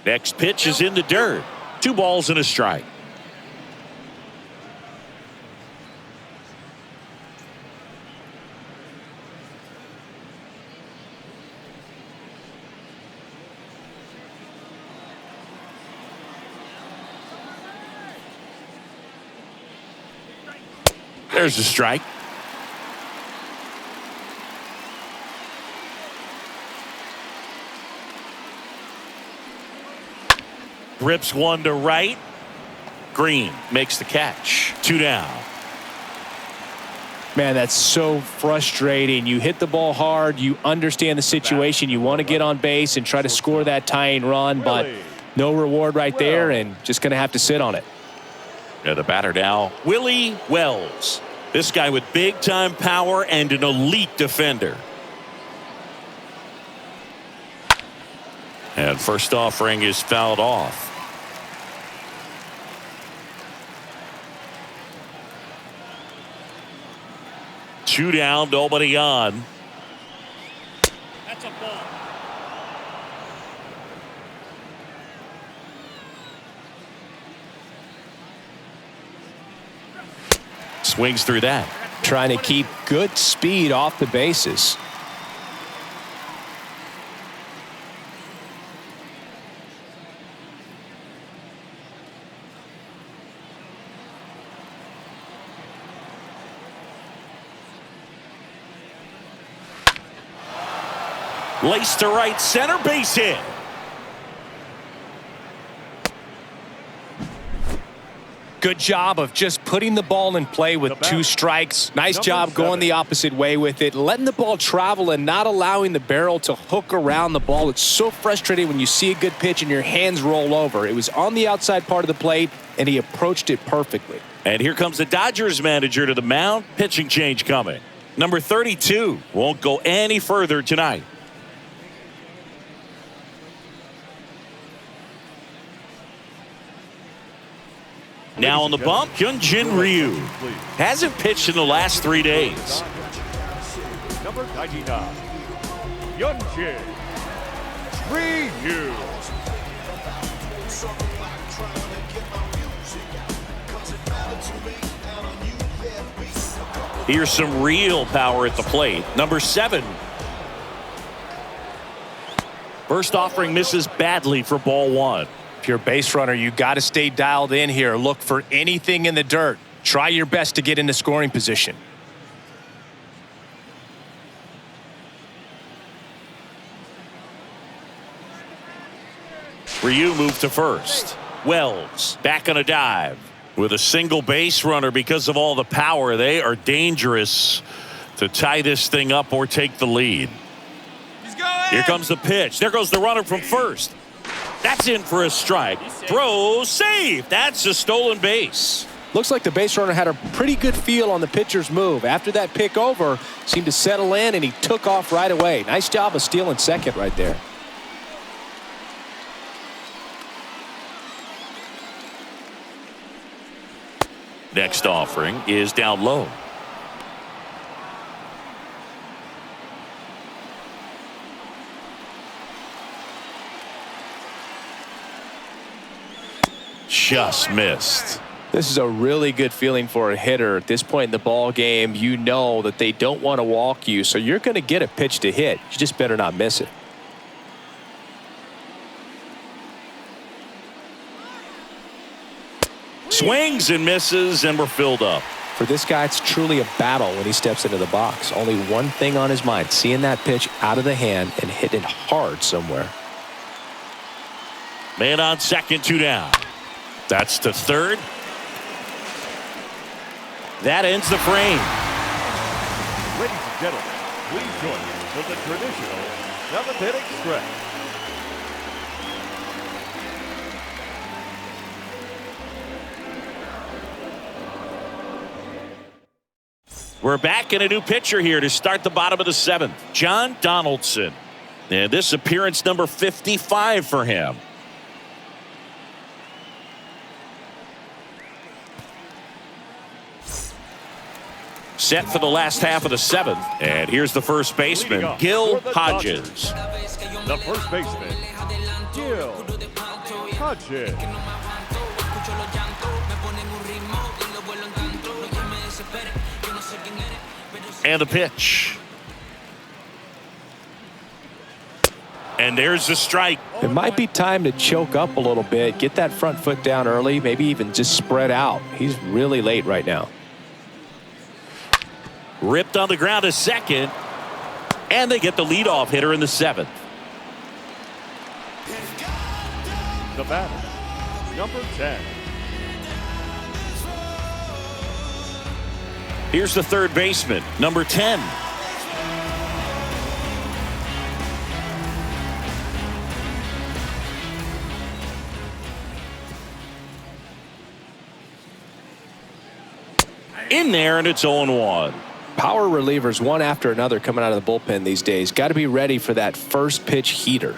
Next pitch is in the dirt. 2 balls and a strike. There's a strike. Rips one to right. Green makes the catch. 2 down. Man, that's so frustrating. You hit the ball hard. You understand the situation. You want to get on base and try to score that tying run, but no reward right there, and just going to have to sit on it. Yeah, the batter now, Willie Wells. This guy with big-time power and an elite defender. And first offering is fouled off. Two down, nobody on. That's a ball. Swings through that. Trying to keep good speed off the bases. Laced to right center, base hit. Good job of just putting the ball in play with 2 strikes. Nice job going the opposite way with it, letting the ball travel and not allowing the barrel to hook around the ball. It's so frustrating when you see a good pitch and your hands roll over. It was on the outside part of the plate, and he approached it perfectly. And here comes the Dodgers manager to the mound. Pitching change coming. Number 32 won't go any further tonight. Now on the bump, Hyunjin Ryu. Hasn't pitched in the last 3 days. Number 99, Hyunjin Ryu. Here's some real power at the plate. Number 7. First offering misses badly for ball 1. If you're a base runner, you got to stay dialed in here. Look for anything in the dirt. Try your best to get into scoring position. Ryu moved to first. Wells back on a dive. With a single base runner, because of all the power, they are dangerous to tie this thing up or take the lead. Here comes the pitch. There goes the runner from first. That's in for a strike. Throw, save. That's a stolen base. Looks like the base runner had a pretty good feel on the pitcher's move. After that pick over, seemed to settle in, and he took off right away. Nice job of stealing second right there. Next offering is down low. Just missed. This is a really good feeling for a hitter. At this point in the ball game, you know that they don't want to walk you, so you're going to get a pitch to hit. You just better not miss it. Swings and misses, and we're filled up. For this guy, it's truly a battle when he steps into the box. Only one thing on his mind, seeing that pitch out of the hand and hitting it hard somewhere. Man on second, 2 down. That's to third. That ends the frame. Ladies and gentlemen, please join me for the traditional 7th inning stretch. We're back in a new pitcher here to start the bottom of the 7th. John Donaldson. And this appearance number 55 for him. Set for the last half of the 7th. And here's the first baseman, Gil Hodges. The first baseman, Gil Hodges. And the pitch. And there's the strike. It might be time to choke up a little bit, get that front foot down early, maybe even just spread out. He's really late right now. Ripped on the ground to second. And they get the leadoff hitter in the 7th. The batter, number 10. Here's the third baseman, number 10. In there, and it's 0-1. Power relievers one after another coming out of the bullpen these days. Got to be ready for that first pitch heater.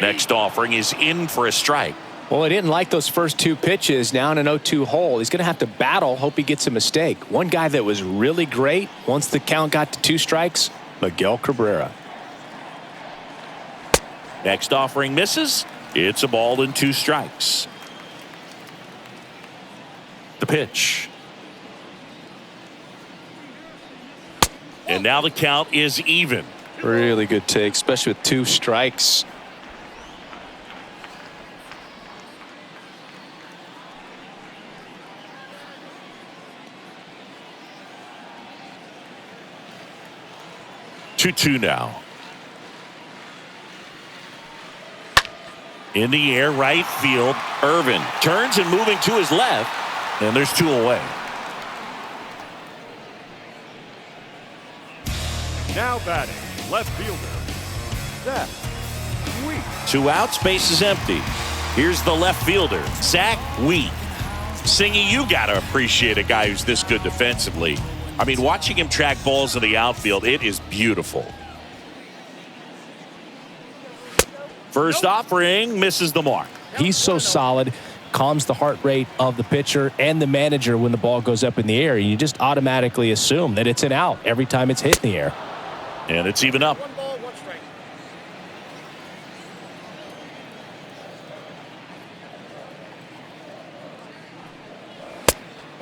Next offering is in for a strike. Well, he didn't like those first 2 pitches. Now in an 0-2 hole. He's going to have to battle, hope he gets a mistake. One guy that was really great once the count got to 2 strikes, Miguel Cabrera. Next offering misses. It's a ball and 2 strikes. The pitch. And now the count is even. Really good take, especially with 2 strikes. Two now. In the air, right field. Irvin turns and moving to his left. And there's 2 away. Now batting, left fielder, Zach Wheat. 2 outs, base is empty. Here's the left fielder, Zach Wheat. Singy, you got to appreciate a guy who's this good defensively. I mean, watching him track balls in the outfield, it is beautiful. First offering misses the mark. He's so solid, calms the heart rate of the pitcher and the manager when the ball goes up in the air. You just automatically assume that it's an out every time it's hit in the air. And it's even up. 1 ball, 1 strike.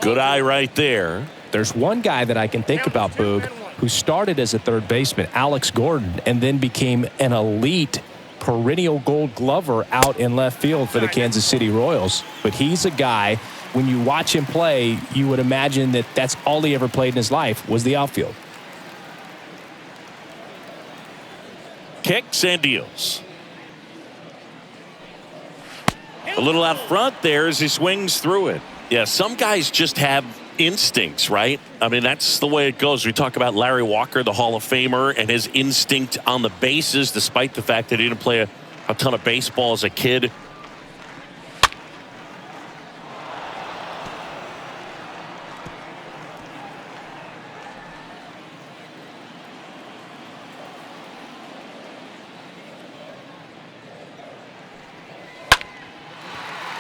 Good eye right there. There's one guy that I can think about, Boog, who started as a third baseman, Alex Gordon, and then became an elite perennial gold glover out in left field for the Kansas City Royals. But he's a guy, when you watch him play, you would imagine that that's all he ever played in his life was the outfield. Kicks and deals. A little out front there as he swings through it. Yeah, some guys just have instincts, right? I mean, that's the way it goes. We talk about Larry Walker, the Hall of Famer, and his instinct on the bases, despite the fact that he didn't play a ton of baseball as a kid.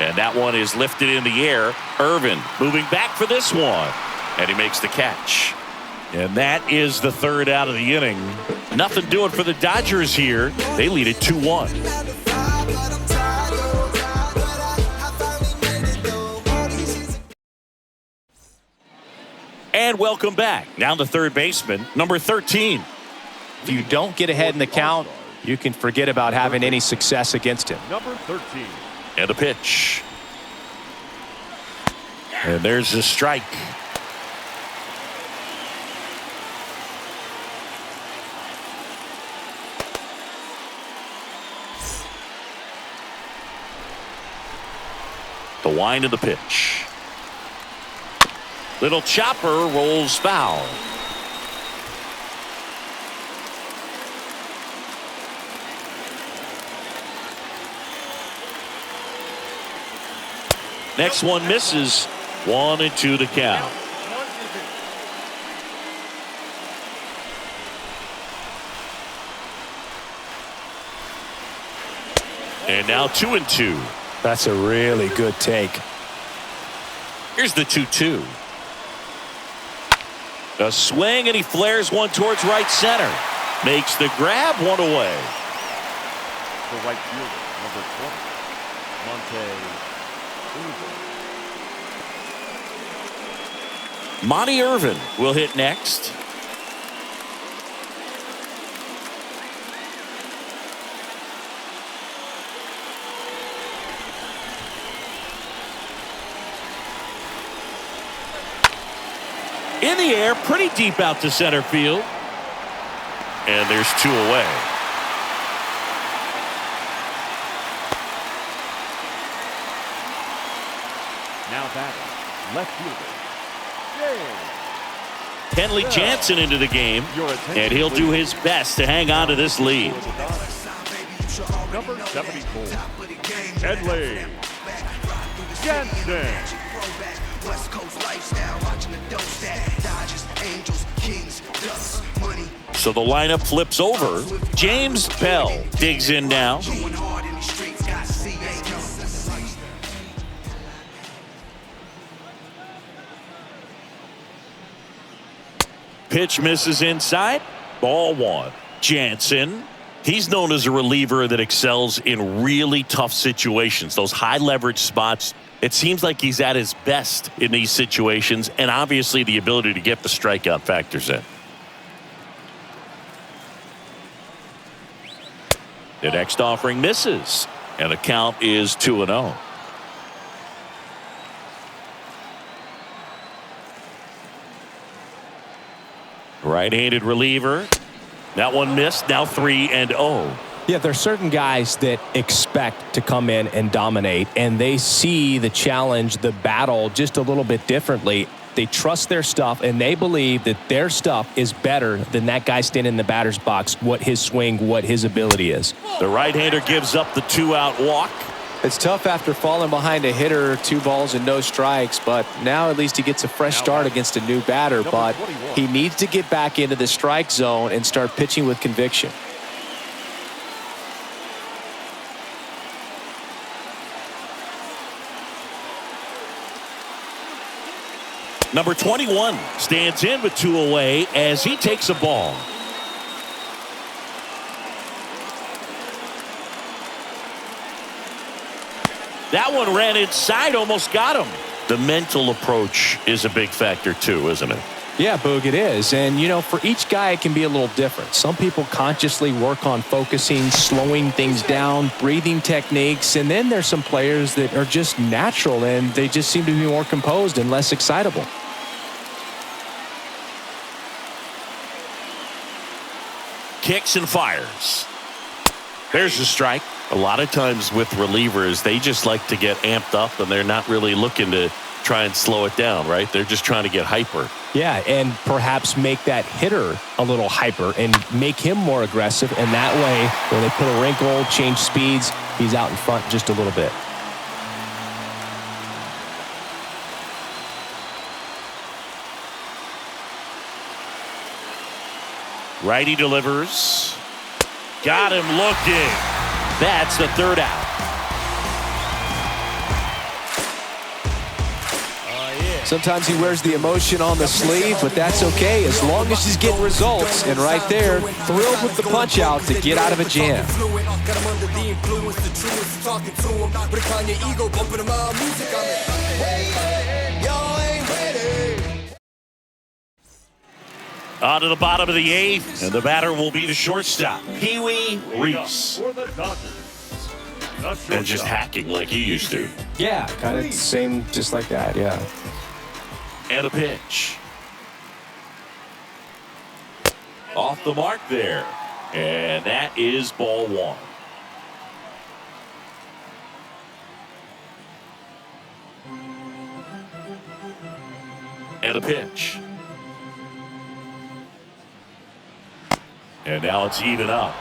And that one is lifted in the air. Irvin moving back for this one. And he makes the catch. And that is the 3rd out of the inning. Nothing doing for the Dodgers here. They lead it 2-1. And welcome back. Now the third baseman, number 13. If you don't get ahead in the count, you can forget about having any success against him. Number 13. And a pitch. And there's the strike. The wind of the pitch. Little chopper rolls foul. Next one misses. 1-2 the count. And now 2-2. That's a really good take. Here's the 2-2. A swing, and he flares one towards right center. Makes the grab, one away. The right fielder, number 20, Monte Irvin will hit next. In the air, pretty deep out to center field. And there's 2 away. Now batting, left fielder, Kenley Jansen into the game, and he'll do his best to hang on to this lead. Number 74, Kenley Jansen. West Coast lifestyle, watching the dope stack, Dodgers, Angels, Kings, Ducks, money. So the lineup flips over. James Bell digs in now. Going hard in the streets, got CA. Pitch misses inside. Ball 1. Jansen. He's known as a reliever that excels in really tough situations. Those high leverage spots. It seems like he's at his best in these situations, and obviously the ability to get the strikeout factors in. The next offering misses, and the count is 2-0. Right-handed reliever. That one missed. Now 3-0. Yeah, there are certain guys that expect to come in and dominate, and they see the challenge, the battle just a little bit differently. They trust their stuff, and they believe that their stuff is better than that guy standing in the batter's box, what his swing, what his ability is. The right-hander gives up the 2-out walk. It's tough after falling behind a hitter, 2 balls and no strikes, but now at least he gets a fresh start against a new batter, but he needs to get back into the strike zone and start pitching with conviction. Number 21 stands in with 2 away as he takes a ball. That one ran inside, almost got him. The mental approach is a big factor too, isn't it? Yeah, Boog, it is. And, you know, for each guy, it can be a little different. Some people consciously work on focusing, slowing things down, breathing techniques. And then there's some players that are just natural and they just seem to be more composed and less excitable. Kicks and fires. There's a strike. A lot of times with relievers, they just like to get amped up and they're not really looking to try and slow it down, right? They're just trying to get hyper. Yeah, and perhaps make that hitter a little hyper and make him more aggressive. And that way, when they put a wrinkle, change speeds, he's out in front just a little bit. Righty delivers. Got him looking. That's the 3rd out. Sometimes he wears the emotion on the sleeve, but that's okay as long as he's getting results. And right there, thrilled with the punch out to get out of a jam. On to the bottom of the 8th, and the batter will be the shortstop, Pee Wee Reese. For the Dodgers, the And just shortstop, hacking like he used to. Yeah, kind of same, just like that, yeah. And a pitch. Off the mark there. And that is ball 1. And a pitch. And now it's even up.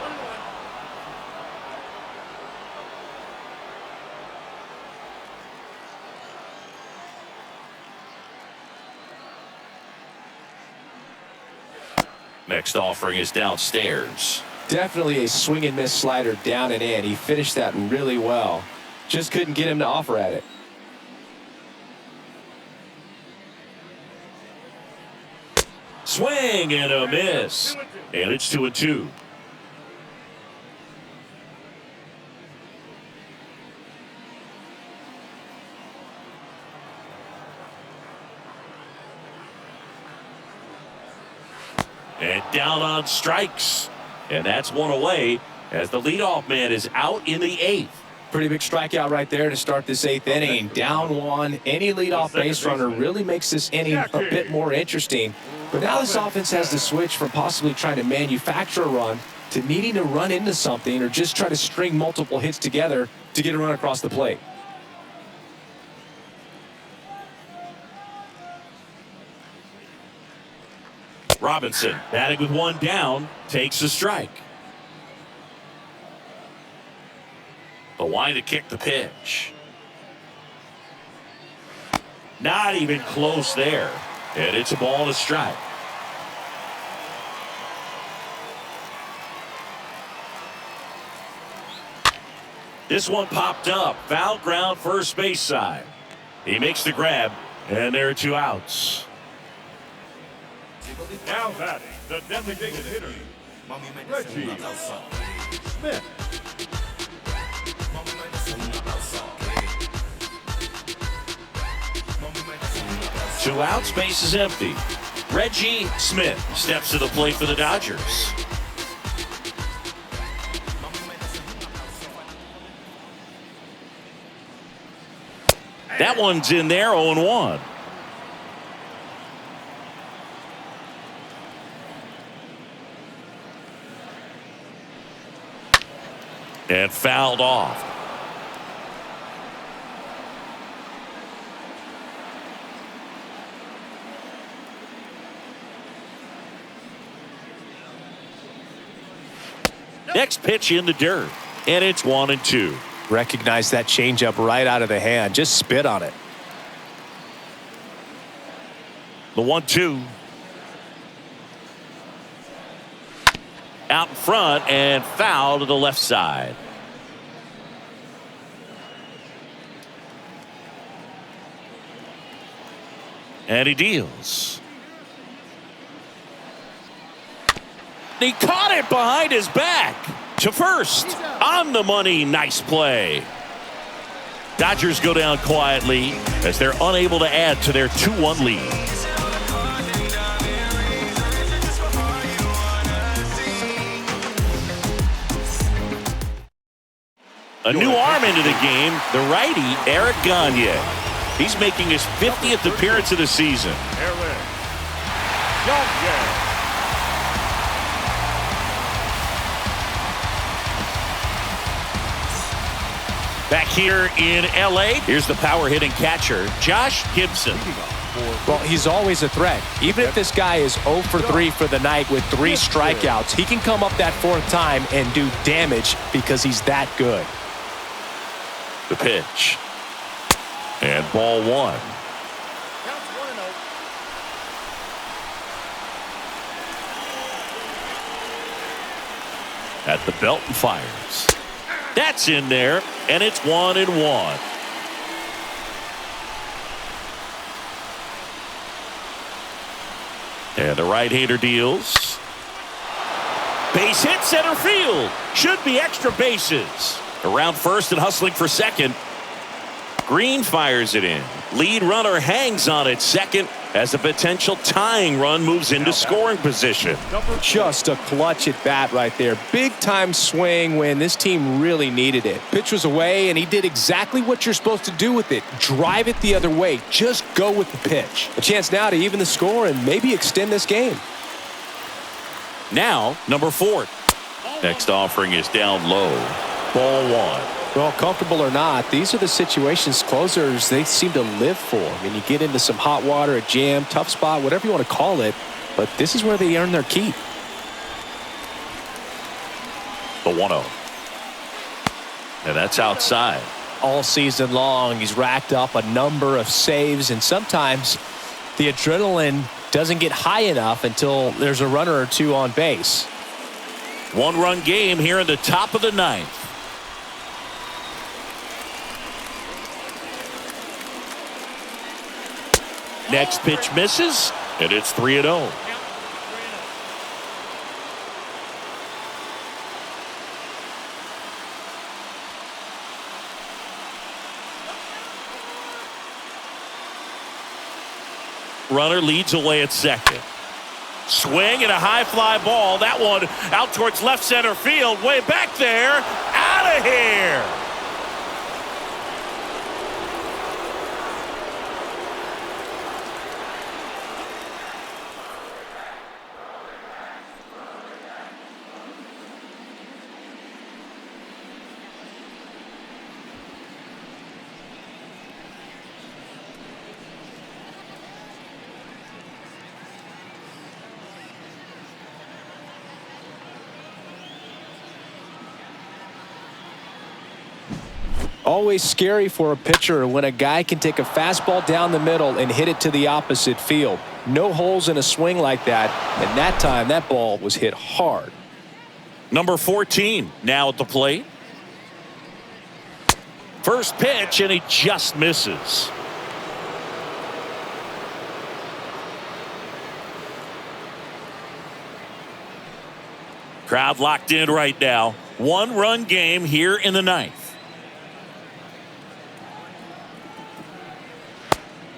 Next offering is downstairs. Definitely a swing and miss slider down and in. He finished that really well. Just couldn't get him to offer at it. Swing and a miss. And it's 2-2. And down on strikes. And that's one away as the leadoff man is out in the 8th. Pretty big strikeout right there to start this 8th inning. Down one. Any leadoff base runner really makes this inning a bit more interesting. But now this offense has to switch from possibly trying to manufacture a run to needing to run into something or just try to string multiple hits together to get a run across the plate. Robinson, batting with one down, takes a strike. The line to kick the pitch. Not even close there. And it's a ball and a strike. This one popped up. Foul ground, first base side. He makes the grab, and there are 2 outs. Now batting, the designated hitter, Reggie Smith. 2 outs, base is empty. Reggie Smith steps to the plate for the Dodgers. That one's in there, 0-1. And fouled off. Next pitch in the dirt, and it's 1-2. Recognize that changeup right out of the hand. Just spit on it. The 1-2. Out in front and foul to the left side. And he deals. He caught it behind his back to first. On the money. Nice play. Dodgers go down quietly as they're unable to add to their 2-1 lead. A new arm into the game, the righty, Eric Gagne. He's making his 50th appearance of the season. Gagne. Back here in L.A., here's the power-hitting catcher, Josh Gibson. Well, he's always a threat. Even if this guy is 0 for 3 for the night with 3 strikeouts, he can come up that 4th time and do damage because he's that good. The pitch. And ball 1. At the belt and fires. That's in there, and it's 1-1. And the right-hander deals. Base hit, center field. Should be extra bases. Around first and hustling for second. Green fires it in. Lead runner hangs on at second as a potential tying run moves into scoring position. Just a clutch at bat right there. Big time swing when this team really needed it. Pitch was away and he did exactly what you're supposed to do with it. Drive it the other way. Just go with the pitch. A chance now to even the score and maybe extend this game. Now, number 4. Next offering is down low. Ball 1. Well, comfortable or not, these are the situations closers they seem to live for. I mean, you get into some hot water, a jam, tough spot, whatever you want to call it, but this is where they earn their keep. The 1-0. And that's outside. All season long, he's racked up a number of saves, and sometimes the adrenaline doesn't get high enough until there's a runner or two on base. One-run game here in the top of the ninth. Next pitch misses, and it's 3-0. Runner leads away at second. Swing and a high fly ball. That one out towards left center field. Way back there. Out of here. Always scary for a pitcher when a guy can take a fastball down the middle and hit it to the opposite field. No holes in a swing like that, and that time that ball was hit hard. Number 14 now at the plate. First pitch, and he just misses. Crowd locked in right now. One-run game here in the ninth.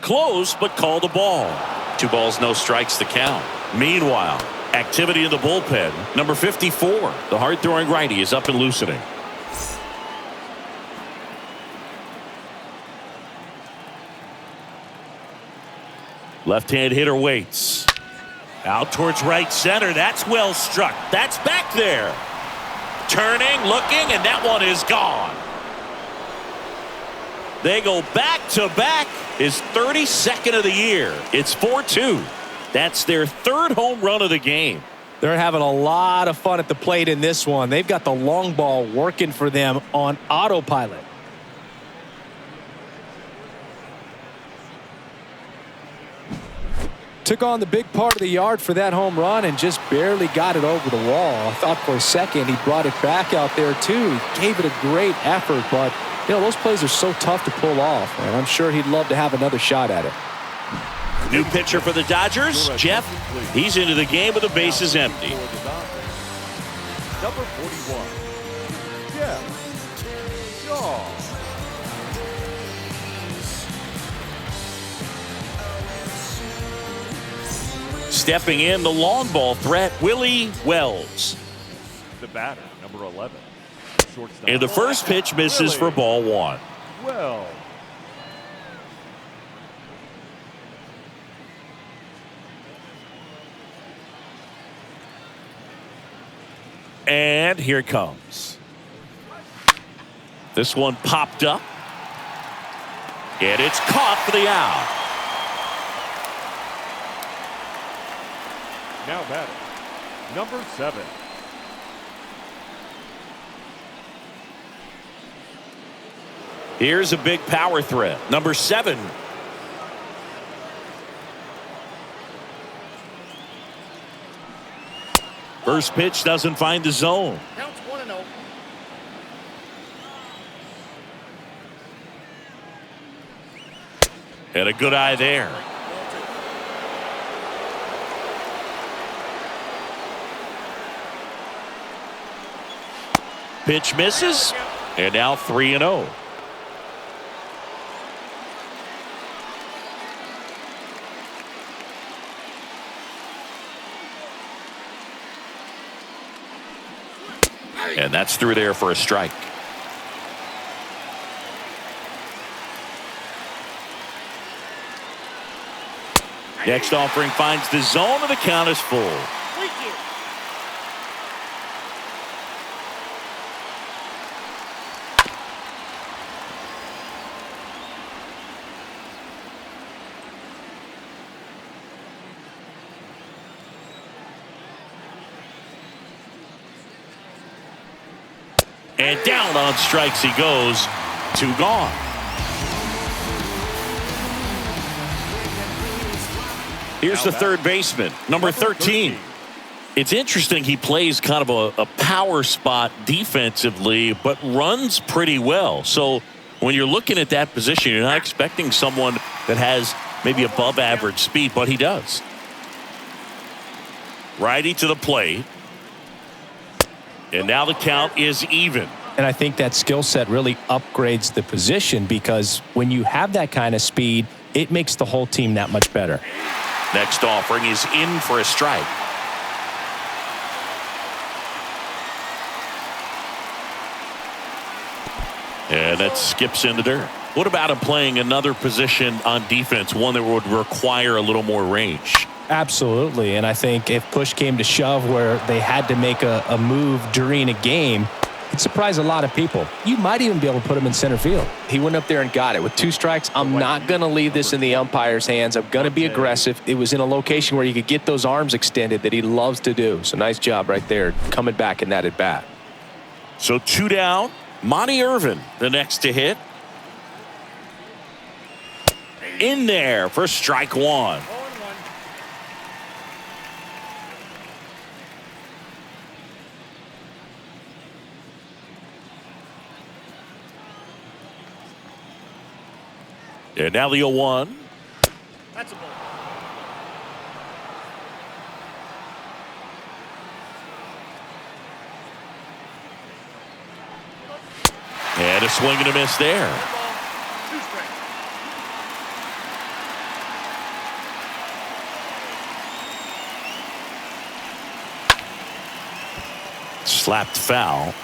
Close, but called a ball. 2 balls, no strikes to count. Meanwhile, activity in the bullpen. Number 54, the hard-throwing righty, is up and loosening. Left-hand hitter waits. Out towards right center. That's well struck. That's back there. Turning, looking, and that one is gone. They go back-to-back. His 32nd of the year. It's 4-2. That's their 3rd home run of the game. They're having a lot of fun at the plate in this one. They've got the long ball working for them on autopilot. Took on the big part of the yard for that home run and just barely got it over the wall. I thought for a second he brought it back out there too. He gave it a great effort, but you know, those plays are so tough to pull off, and I'm sure he'd love to have another shot at it. New pitcher for the Dodgers, Jeff. He's into the game with the bases empty. Number 41, Jeff Shaw. Stepping in, the long ball threat, Willie Wells. The batter, number 11. Shortstop. And the first pitch misses for ball 1. Well. And here it comes. This one popped up. And it's caught for the out. Now batting, number 7. Here's a big power threat. Number 7. First pitch doesn't find the zone. Counts 1-0. And a good eye there. Pitch misses. And now 3-0. And that's through there for a strike. Next offering finds the zone, and the count is full. And down on strikes he goes. 2 gone. Here's the third baseman, number 13. It's interesting he plays kind of a power spot defensively, but runs pretty well. So when you're looking at that position, you're not expecting someone that has maybe above average speed, but he does. Righty to the plate. And now the count is even. And I think that skill set really upgrades the position, because when you have that kind of speed, it makes the whole team that much better. Next offering is in for a strike. And that skips in the dirt. What about him playing another position on defense, one that would require a little more range? Absolutely. And I think if push came to shove where they had to make a move during a game, it'd surprise a lot of people. You might even be able to put him in center field. He went up there and got it. With 2 strikes, I'm not going to leave this in the umpire's hands. I'm going to be aggressive. It was in a location where you could get those arms extended that he loves to do. So nice job right there, coming back in that at bat. So 2 down. Monty Irvin, the next to hit. In there for strike 1. And now the 0-1. That's a ball. And a swing and a miss there. 2 strikes. Slapped foul.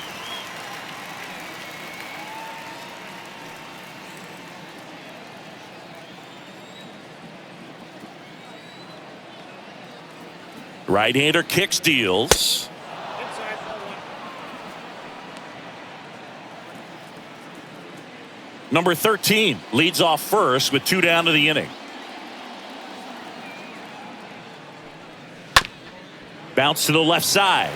Right-hander kicks, deals. Inside, ball 1. Number 13 leads off first with 2 down to the inning. Bounce to the left side.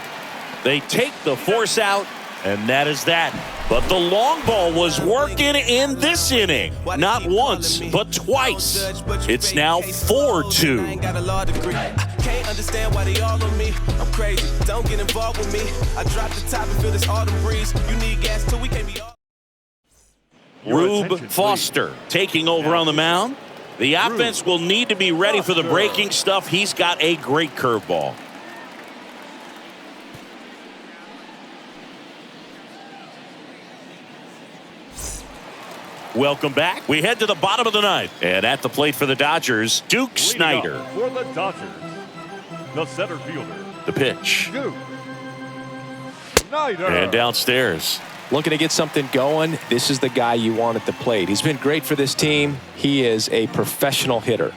They take the force out, and that is that. But the long ball was working in this inning. Not once, but twice. It's now 4-2. Can't understand why they all on me. I'm crazy. Don't get involved with me. I drop the top and feel this autumn breeze. You need gas too. We can't be all. Rube Foster taking over on the mound. The offense will need to be ready for the breaking stuff. He's got a great curveball. Welcome back. We head to the bottom of the ninth. And at the plate for the Dodgers, Duke Snyder. For the Dodgers, the center fielder, The pitch. Duke Snyder. And downstairs. Looking to get something going, this is the guy you want at the plate. He's been great for this team. He is a professional hitter.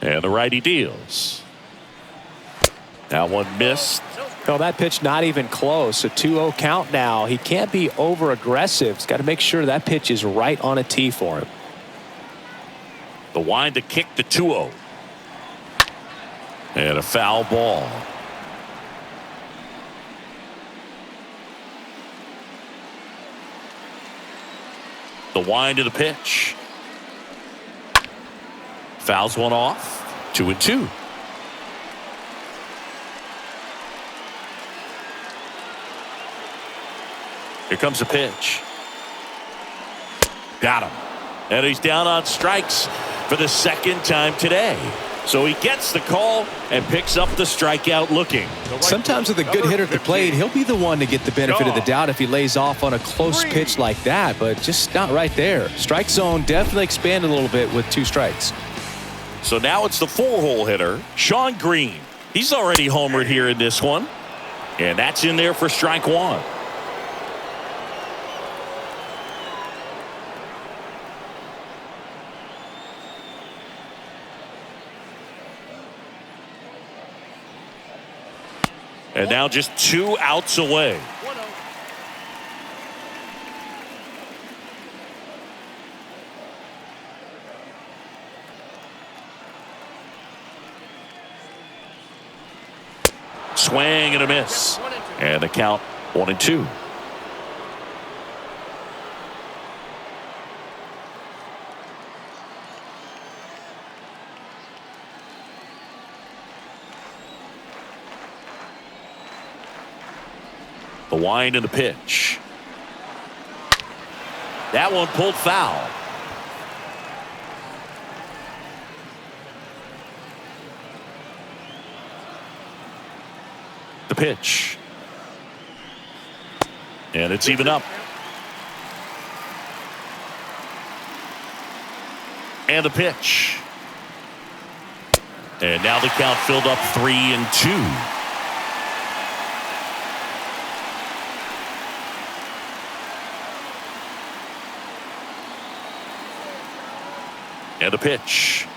And the righty deals. That one missed. No, that pitch not even close. A 2-0 count now. He can't be over aggressive. He's got to make sure that pitch is right on a tee for him. The wind to kick the 2-0. And a foul ball. The wind to the pitch. Fouls one off. 2-2. Here comes the pitch. Got him. And he's down on strikes for the second time today. So he gets the call and picks up the strikeout looking. Sometimes with a good hitter at the plate, he'll be the one to get the benefit of the doubt if he lays off on a close pitch like that, but just not right there. Strike zone definitely expanded a little bit with 2 strikes. So now it's the 4-hole hitter, Sean Green. He's already homered here in this one. And that's in there for strike 1. And now just 2 outs away. 1-0. Swing and a miss. And the count 1-2. The wind and the pitch. That one pulled foul. The pitch. And it's even up. And the pitch. And now the count filled up 3-2. And the pitch.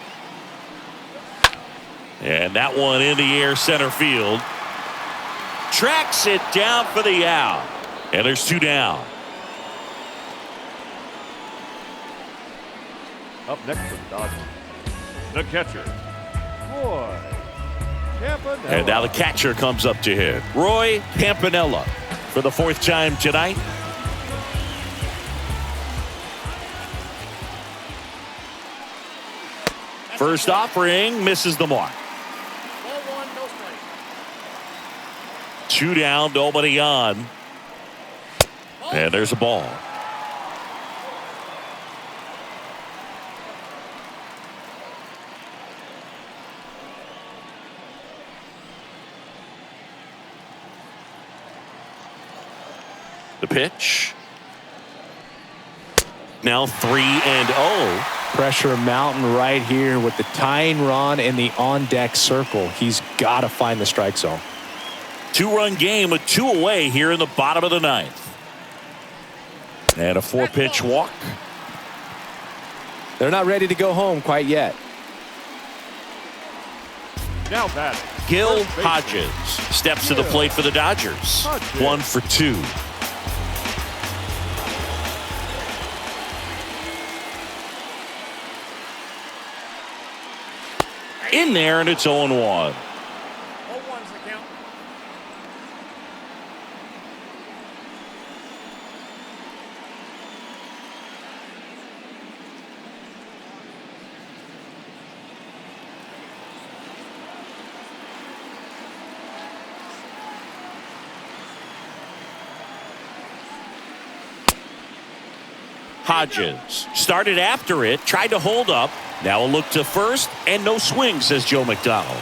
And that one in the air center field. Tracks it down for the out. And there's 2 down. Up next for the Dodgers, the catcher, Roy Campanella. And now the catcher comes up to hit. Roy Campanella for the 4th time tonight. First offering misses the mark. Ball 1, no strike. 2 down, nobody on. And there's a ball. The pitch. Now 3-0. Pressure mountain right here with the tying run in the on-deck circle. He's got to find the strike zone. 2-run game with 2 away here in the bottom of the 9th. And a 4-pitch walk. They're not ready to go home quite yet. Now batting, Gil first baseman, Hodges steps to the plate for the Dodgers. Hodges. 1 for 2. In there, and it's 0-1. 0-1's the count. Hodges started after it, tried to hold up. Now a look to first, and no swing, says Joe McDonald.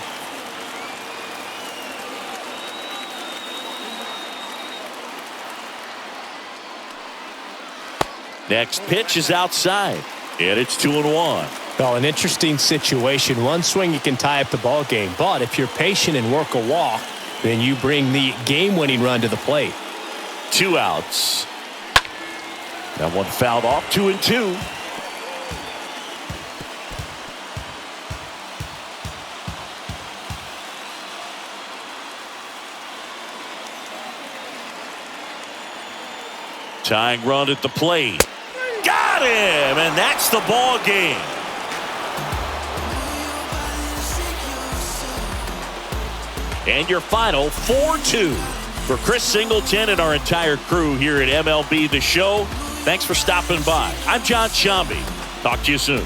Next pitch is outside, and it's 2-1. Well, an interesting situation. One swing, you can tie up the ball game. But if you're patient and work a walk, then you bring the game-winning run to the plate. 2 outs. That one fouled off. 2-2. Tying run at the plate. Got him, and that's the ball game. And your final 4-2 for Chris Singleton and our entire crew here at MLB The Show. Thanks for stopping by. I'm John Shambi. Talk to you soon.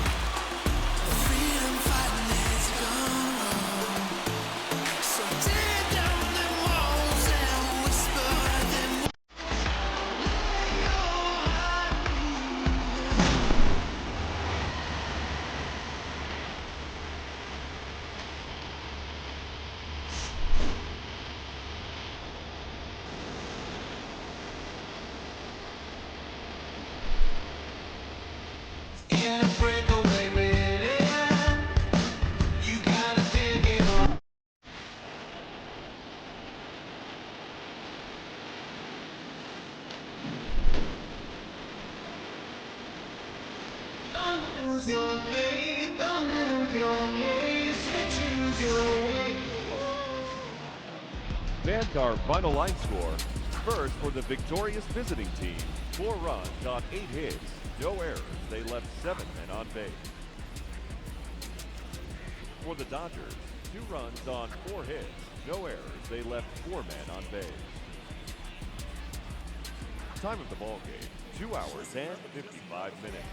Our final line score. First for the victorious visiting team. 4 runs on 8 hits. No errors. They left 7 men on base. For the Dodgers, 2 runs on 4 hits. No errors. They left 4 men on base. Time of the ball game, 2 hours and 55 minutes.